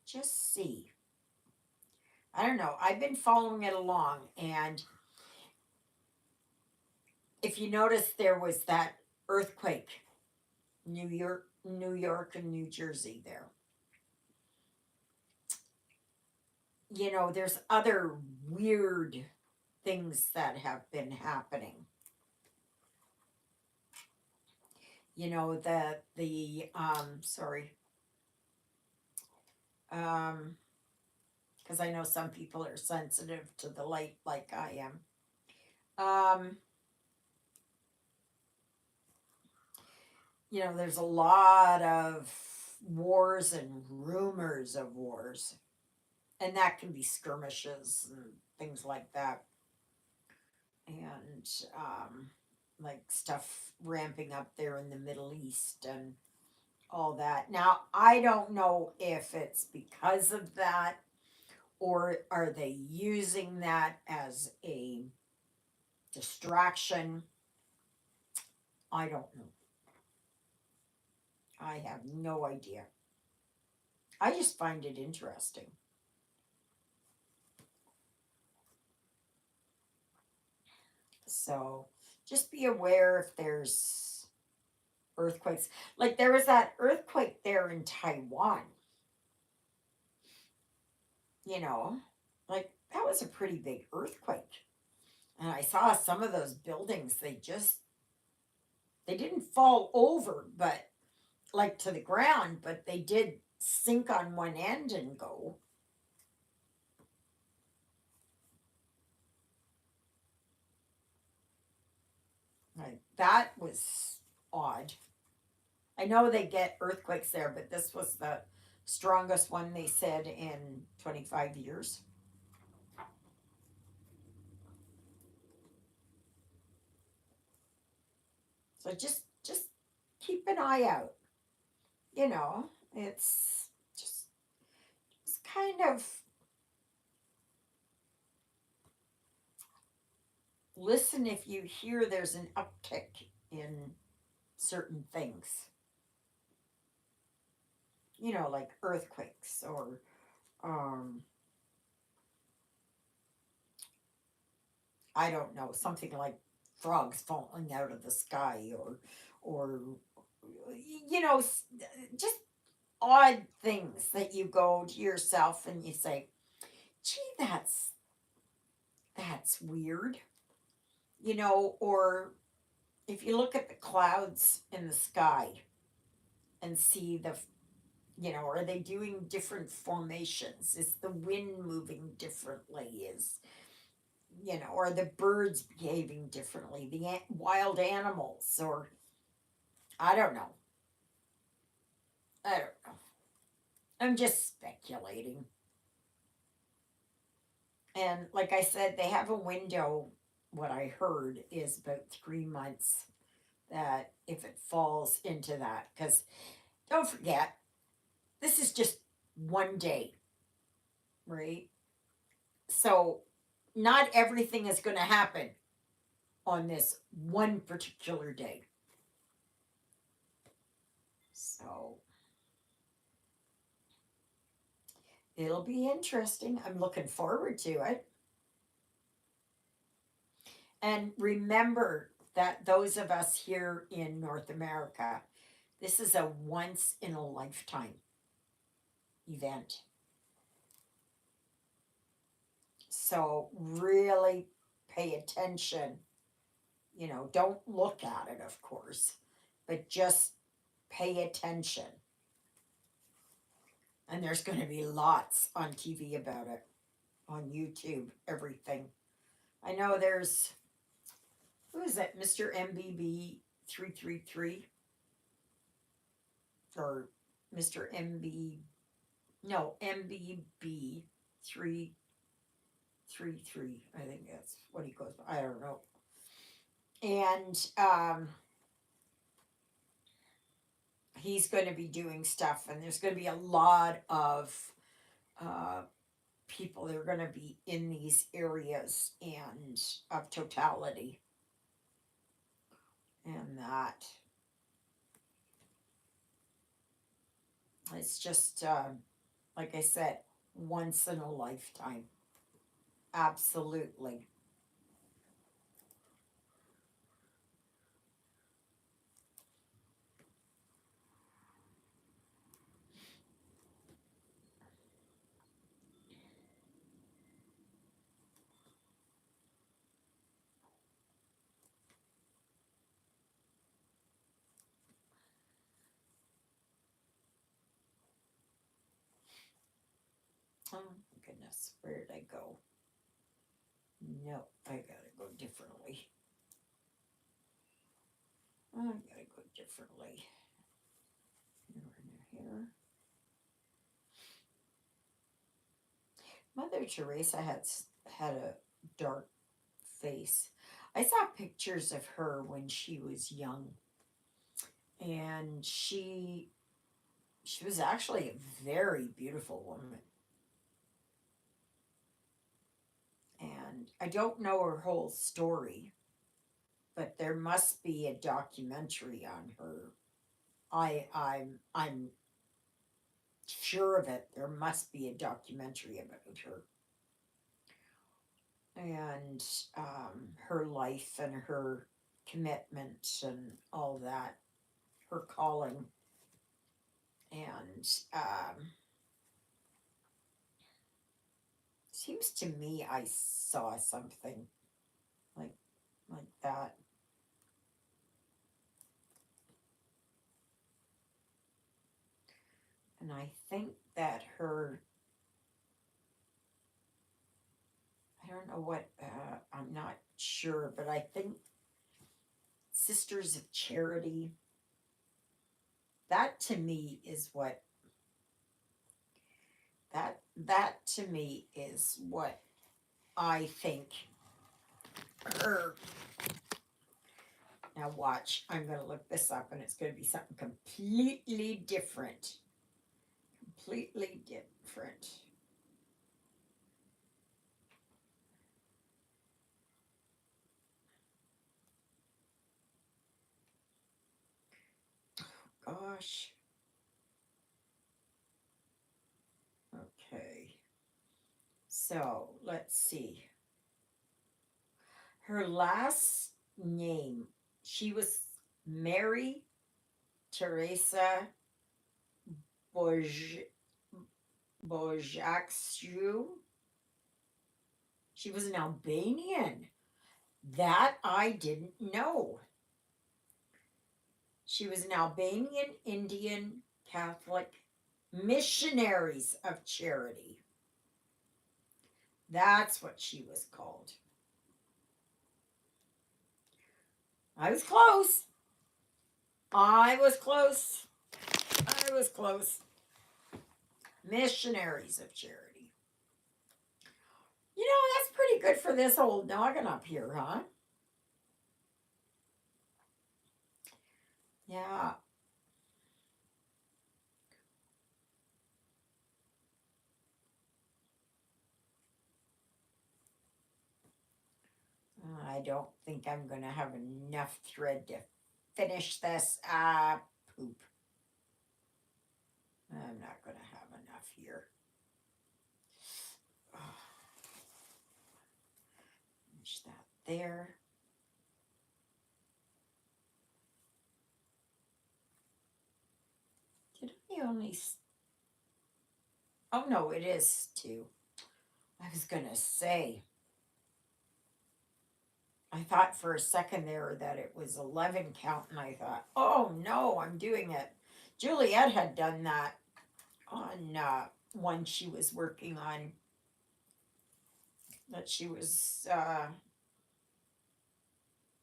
just see. I don't know. I've been following it along, and if you notice, there was that earthquake, New York, and New Jersey. There, there's other weird things that have been happening. Sorry, because I know some people are sensitive to the light like I am. There's a lot of wars and rumors of wars, and that can be skirmishes and things like that, and like stuff ramping up there in the Middle East and all that. Now, I don't know if it's because of that, or are they using that as a distraction? I don't know. I have no idea. I just find it interesting. So just be aware if there's earthquakes. Like there was that earthquake there in Taiwan, you know, like that was a pretty big earthquake. And I saw some of those buildings, they didn't fall over, but like to the ground, but they did sink on one end and go. Like that was odd. I know they get earthquakes there, but this was the strongest one they said in 25 years. So just keep an eye out. It's just kind of listen if you hear there's an uptick in certain things. Like earthquakes or um I don't know, something like frogs falling out of the sky or just odd things that you go to yourself and you say, "Gee, that's weird." Or if you look at the clouds in the sky and see are they doing different formations? Is the wind moving differently? Are the birds behaving differently? The wild animals, or I don't know. I don't know. I'm just speculating. And like I said, they have a window. What I heard is about 3 months that if it falls into that, because don't forget, this is just one day, right? So not everything is going to happen on this one particular day. So it'll be interesting. I'm looking forward to it. And remember that those of us here in North America, this is a once in a lifetime event. So really pay attention. Don't look at it, of course, but just pay attention. And there's going to be lots on TV about it, on YouTube, everything. I know there's, who is that, Mr. MBB 333? Or Mr. MB, no, MBB 333. I think that's what he goes by. I don't know. And he's going to be doing stuff, and there's going to be a lot of uh, people that are going to be in these areas and of totality, and that it's just like I said, once in a lifetime. Absolutely. Oh goodness, where did I go? No, I gotta go differently. I gotta go differently. Here. Mother Teresa had a dark face. I saw pictures of her when she was young, and she was actually a very beautiful woman. And I don't know her whole story, but there must be a documentary on her. I'm sure of it. There must be a documentary about her and her life and her commitment and all that, her calling. And seems to me I saw something like like that. And I think that her, I don't know what, I'm not sure, but I think Sisters of Charity, that to me is what, that to me is what I think her. Now watch, I'm going to look this up and it's going to be something completely different. Completely different. Gosh. Okay. So let's see. Her last name, she was Mary Teresa Boj Bojaxiu. She was an Albanian. That I didn't know. She was an Albanian Indian Catholic Missionaries of Charity. That's what she was called. I was close. I was close. I was close. Missionaries of Charity. You know, that's pretty good for this old noggin up here, huh? Yeah. I don't think I'm going to have enough thread to finish this. Poop. I'm not going to have enough here. Finish that there. Did I only... Oh, no, it is 2. I was going to say... I thought for a second there that it was 11 count, and I thought, oh no, I'm doing it. Juliet had done that on one she was working on, that she was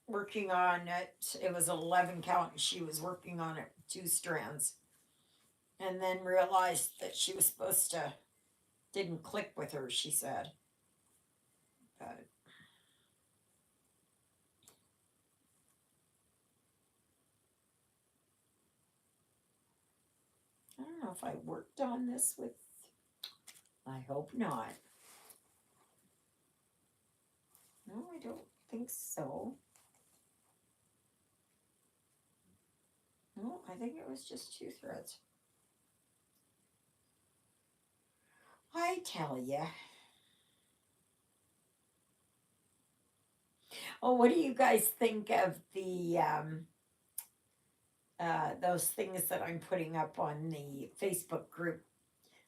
working on it. It was 11 count, and she was working on it 2 strands, and then realized that she was supposed to, didn't click with her, she said. But know if I worked on this with, I hope not. No, I don't think so. No, I think it was just 2 threads. I tell ya. Oh, what do you guys think of the those things that I'm putting up on the Facebook group,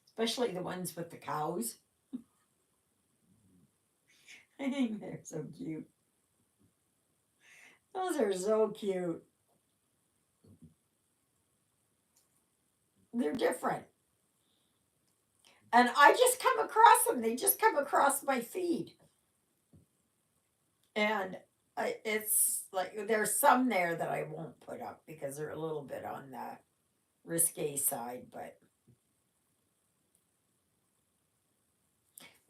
especially the ones with the cows? I think they're so cute. Those are so cute. They're different. And I just come across them. They just come across my feed. And it's like there's some there that I won't put up because they're a little bit on the risque side, but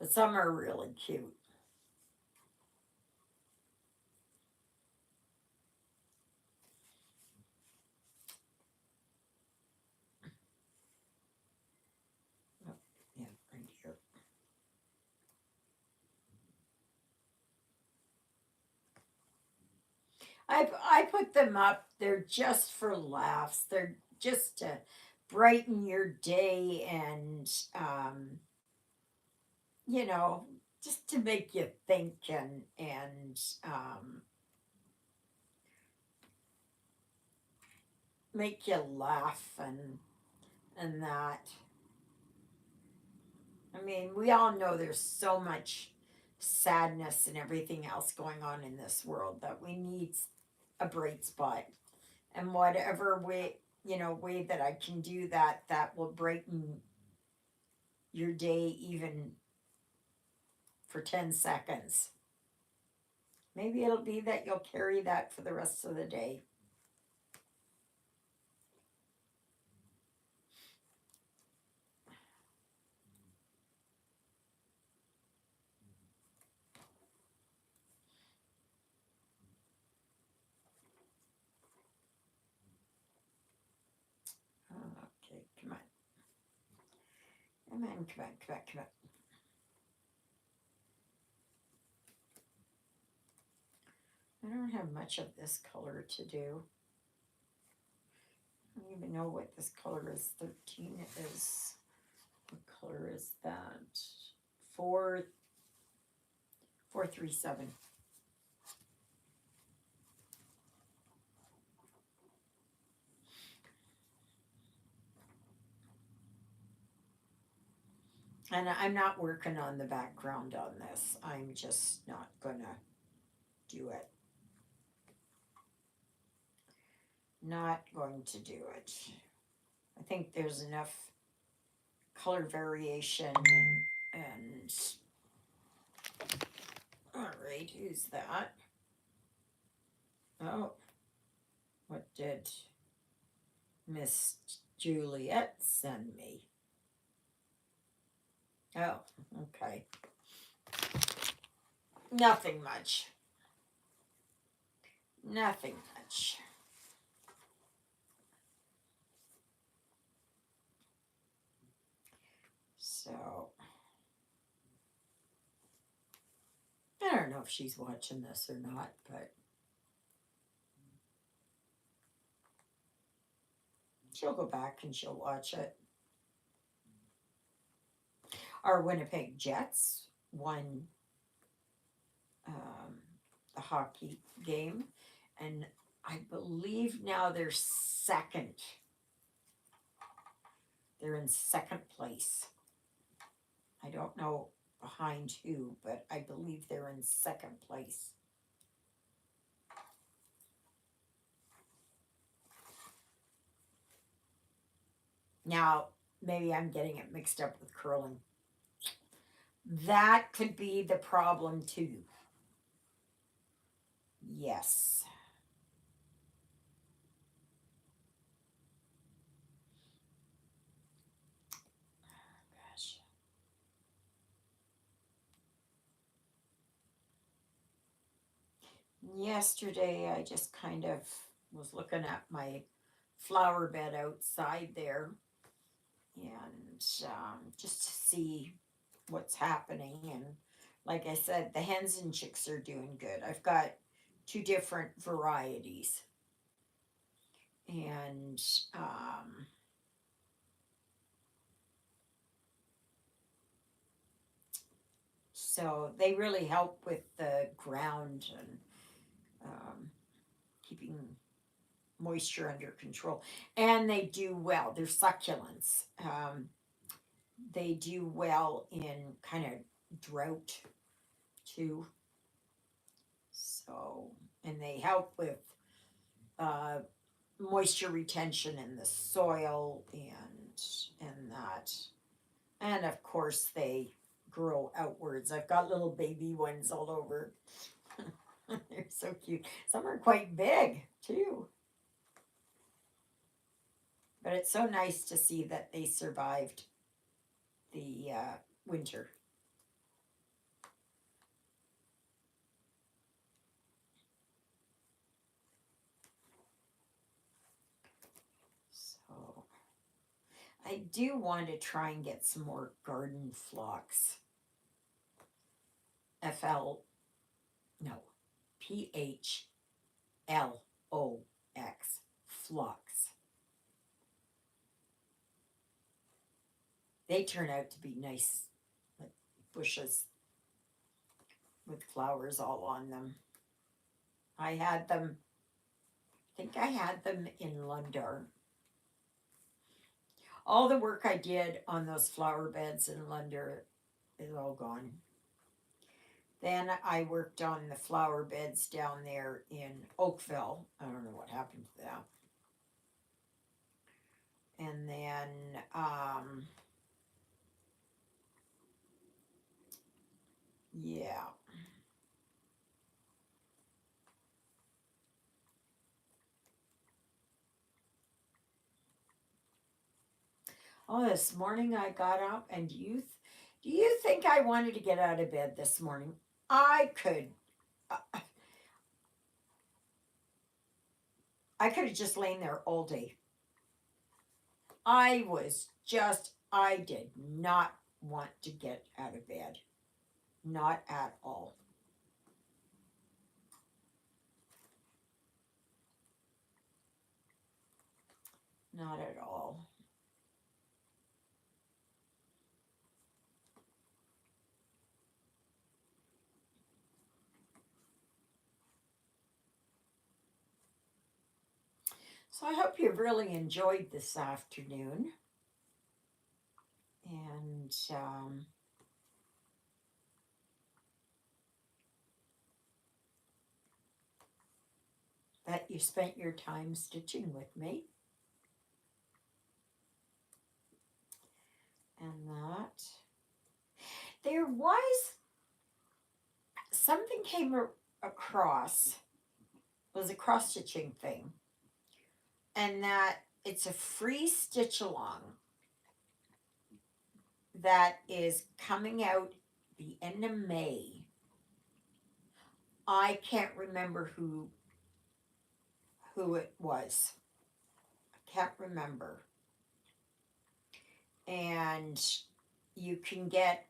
some are really cute. Oh, yeah, right here. I put them up. They're just for laughs. They're just to brighten your day and you know, just to make you think and make you laugh and that. I mean, we all know there's so much sadness and everything else going on in this world that we need a bright spot. And whatever way, way that I can do that, that will brighten your day even for 10 seconds. Maybe it'll be that you'll carry that for the rest of the day. Okay, come on. Come on, come on, come on, come on. I don't have much of this color to do. I don't even know what this color is. 13 is, what color is that? 437. And I'm not working on the background on this. I'm just not gonna do it. Not going to do it. I think there's enough color variation and all right, who's that? Oh, what did Miss Juliet send me? Oh, okay. Nothing much. Nothing much. So, I don't know if she's watching this or not, but she'll go back and she'll watch it. Our Winnipeg Jets won the hockey game, and I believe now they're second. They're in second place. I don't know behind who, but I believe they're in second place. Now, maybe I'm getting it mixed up with curling. That could be the problem too. Yes. Gosh. Yesterday, I just kind of was looking at my flower bed outside there, and just to see what's happening. And like I said, the hens and chicks are doing good. I've got two different varieties, and so they really help with the ground and keeping moisture under control. And they do well. They're succulents. They do well in kind of drought too. So, and they help with uh, moisture retention in the soil and that. And of course, they grow outwards. I've got little baby ones all over. They're so cute. Some are quite big too. But it's so nice to see that they survived the winter. So I do want to try and get some more garden phlox. FL, no, PHLOX, phlox. They turn out to be nice, like bushes with flowers all on them. I had them, I think I had them in Lundar. All the work I did on those flower beds in Lundar is all gone. Then I worked on the flower beds down there in Oakville. I don't know what happened to that. And then yeah. Oh, this morning I got up, and do you think I wanted to get out of bed this morning? I could uh, I could have just lain there all day. I did not want to get out of bed. Not at all. Not at all. So I hope you really enjoyed this afternoon. And that you spent your time stitching with me. And that there something came across, was a cross stitching thing, and that it's a free stitch along that is coming out the end of May. I can't remember who it was. I can't remember. And you can get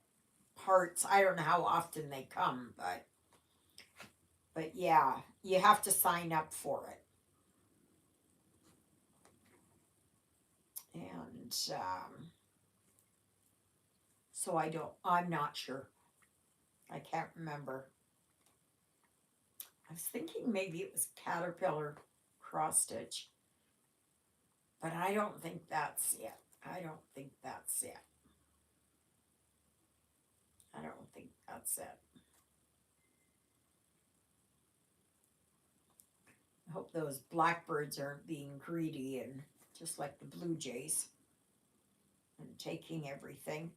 parts. I don't know how often they come, but yeah, you have to sign up for it. And so I'm not sure. I can't remember. I was thinking maybe it was Caterpillar cross stitch, but I don't think that's it. I don't think that's it. I don't think that's it. I hope those blackbirds aren't being greedy and just like the blue jays and taking everything.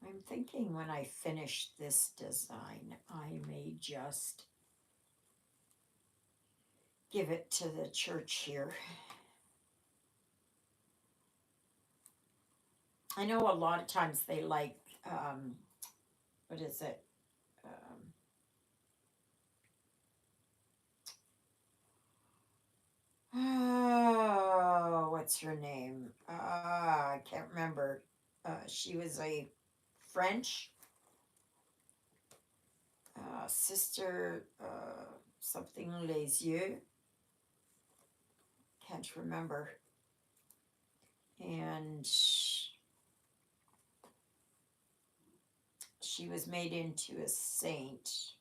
I'm thinking when I finish this design, I may just give it to the church here. I know a lot of times they like what is it? Um, oh, what's her name? I can't remember. She was a French sister, something les yeux. Can't remember. And she was made into a saint,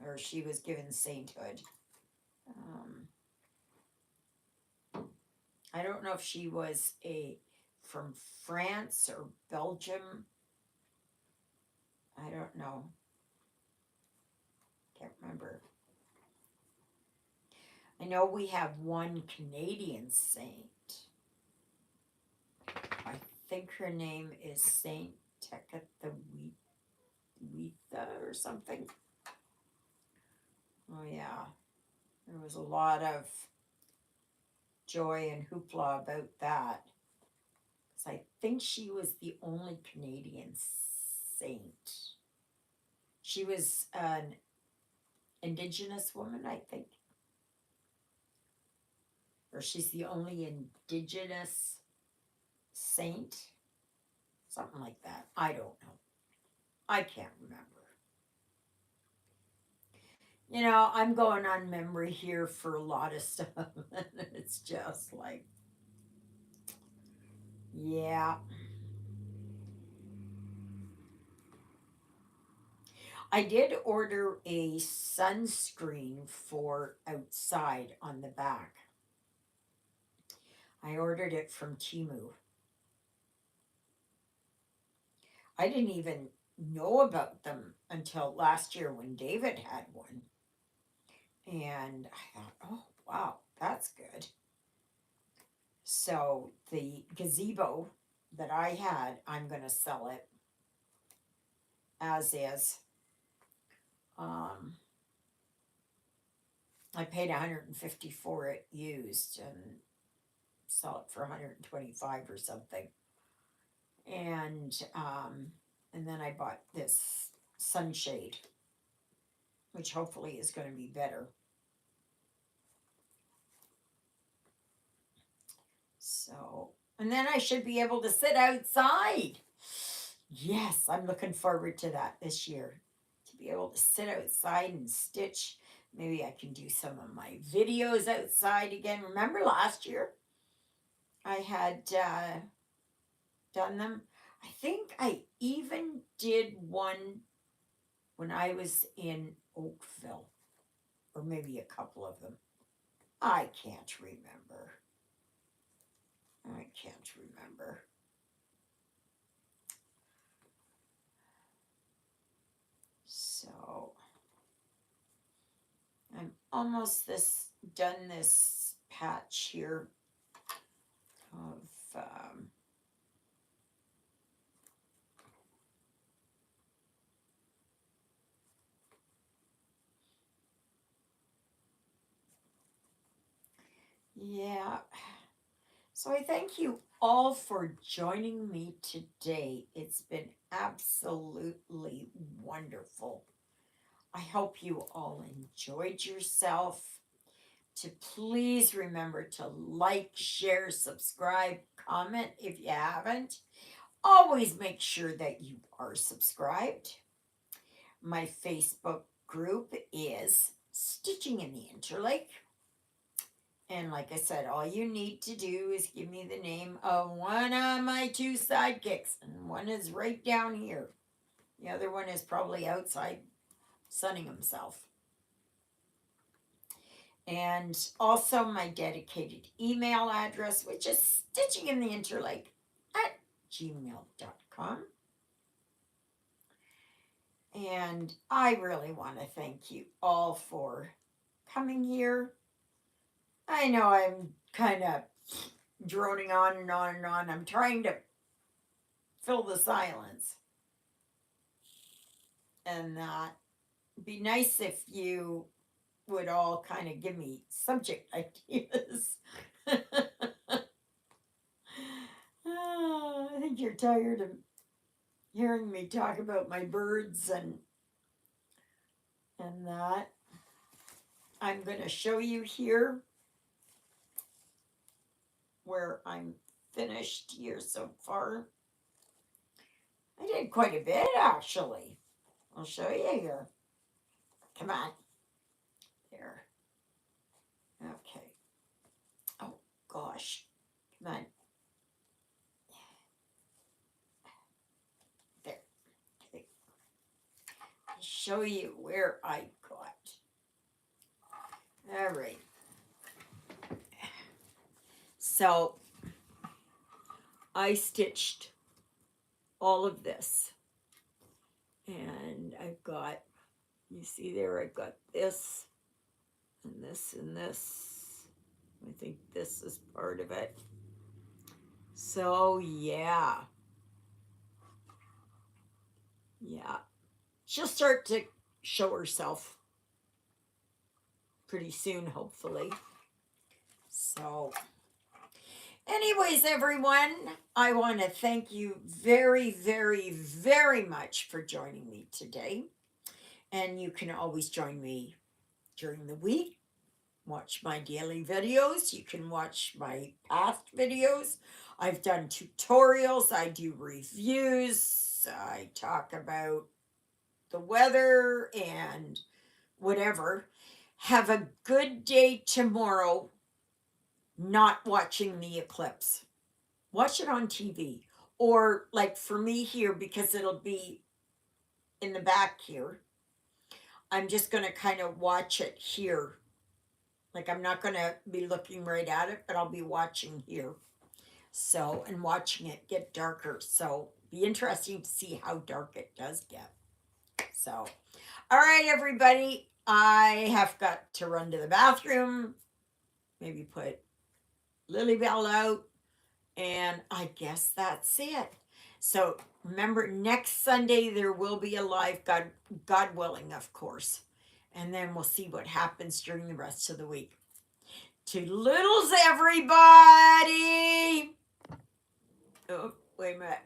or she was given sainthood. Um, I don't know if she was a from France or Belgium. I don't know. Can't remember. I know we have one Canadian saint. I think her name is Saint Tekatha Witha or something. Oh yeah, there was a lot of joy and hoopla about that. Because I think she was the only Canadian saint. She was an Indigenous woman, I think. Or she's the only Indigenous saint. Something like that. I don't know. I can't remember. You know, I'm going on memory here for a lot of stuff. And it's just like, yeah. I did order a sunscreen for outside on the back. I ordered it from Timu. I didn't even know about them until last year when David had one. And I thought, oh, wow, that's good. So the gazebo that I had, I'm going to sell it as is. I paid 150 for it used and sell it for 125 or something. And then I bought this sunshade, which hopefully is going to be better. So, and then I should be able to sit outside. Yes, I'm looking forward to that this year. To be able to sit outside and stitch. Maybe I can do some of my videos outside again. Remember last year I had done them? I think I even did one when I was in Oakville, or maybe a couple of them. I can't remember. I can't remember. So I'm almost done this patch here of yeah. So I thank you all for joining me today. It's been absolutely wonderful. I hope you all enjoyed yourself. To please remember to like, share, subscribe, comment if you haven't. Always make sure that you are subscribed. My Facebook group is Stitching in the Interlake. And like I said, all you need to do is give me the name of one of my two sidekicks. And one is right down here. The other one is probably outside sunning himself. And also my dedicated email address, which is stitchingintheinterlake@gmail.com. And I really want to thank you all for coming here. I know I'm kind of droning on and on and on. I'm trying to fill the silence. And be nice if you would all kind of give me subject ideas. I think you're tired of hearing me talk about my birds and that. I'm going to show you here where I'm finished here so far. I did quite a bit actually. I'll show you here. Come on. There. Okay. Oh gosh. Come on. There. Okay. I'll show you where I got. All right. So I stitched all of this. And I've got, you see there, I've got this and this and this. I think this is part of it. So yeah. Yeah. She'll start to show herself pretty soon, hopefully. So, anyways, everyone, I want to thank you very, very, very much for joining me today. And you can always join me during the week. Watch my daily videos. You can watch my past videos. I've done tutorials. I do reviews. I talk about the weather and whatever. Have a good day tomorrow not watching the eclipse. Watch it on TV. Or like for me here, because it'll be in the back here, I'm just going to kind of watch it here. Like I'm not going to be looking right at it, but I'll be watching here. So, and watching it get darker. So, be interesting to see how dark it does get. So, all right, everybody. I have got to run to the bathroom. Maybe put Lilybell out. And I guess that's it. So, remember, next Sunday there will be a live, God willing, of course. And then we'll see what happens during the rest of the week. Toodles, everybody. Oh, wait a minute.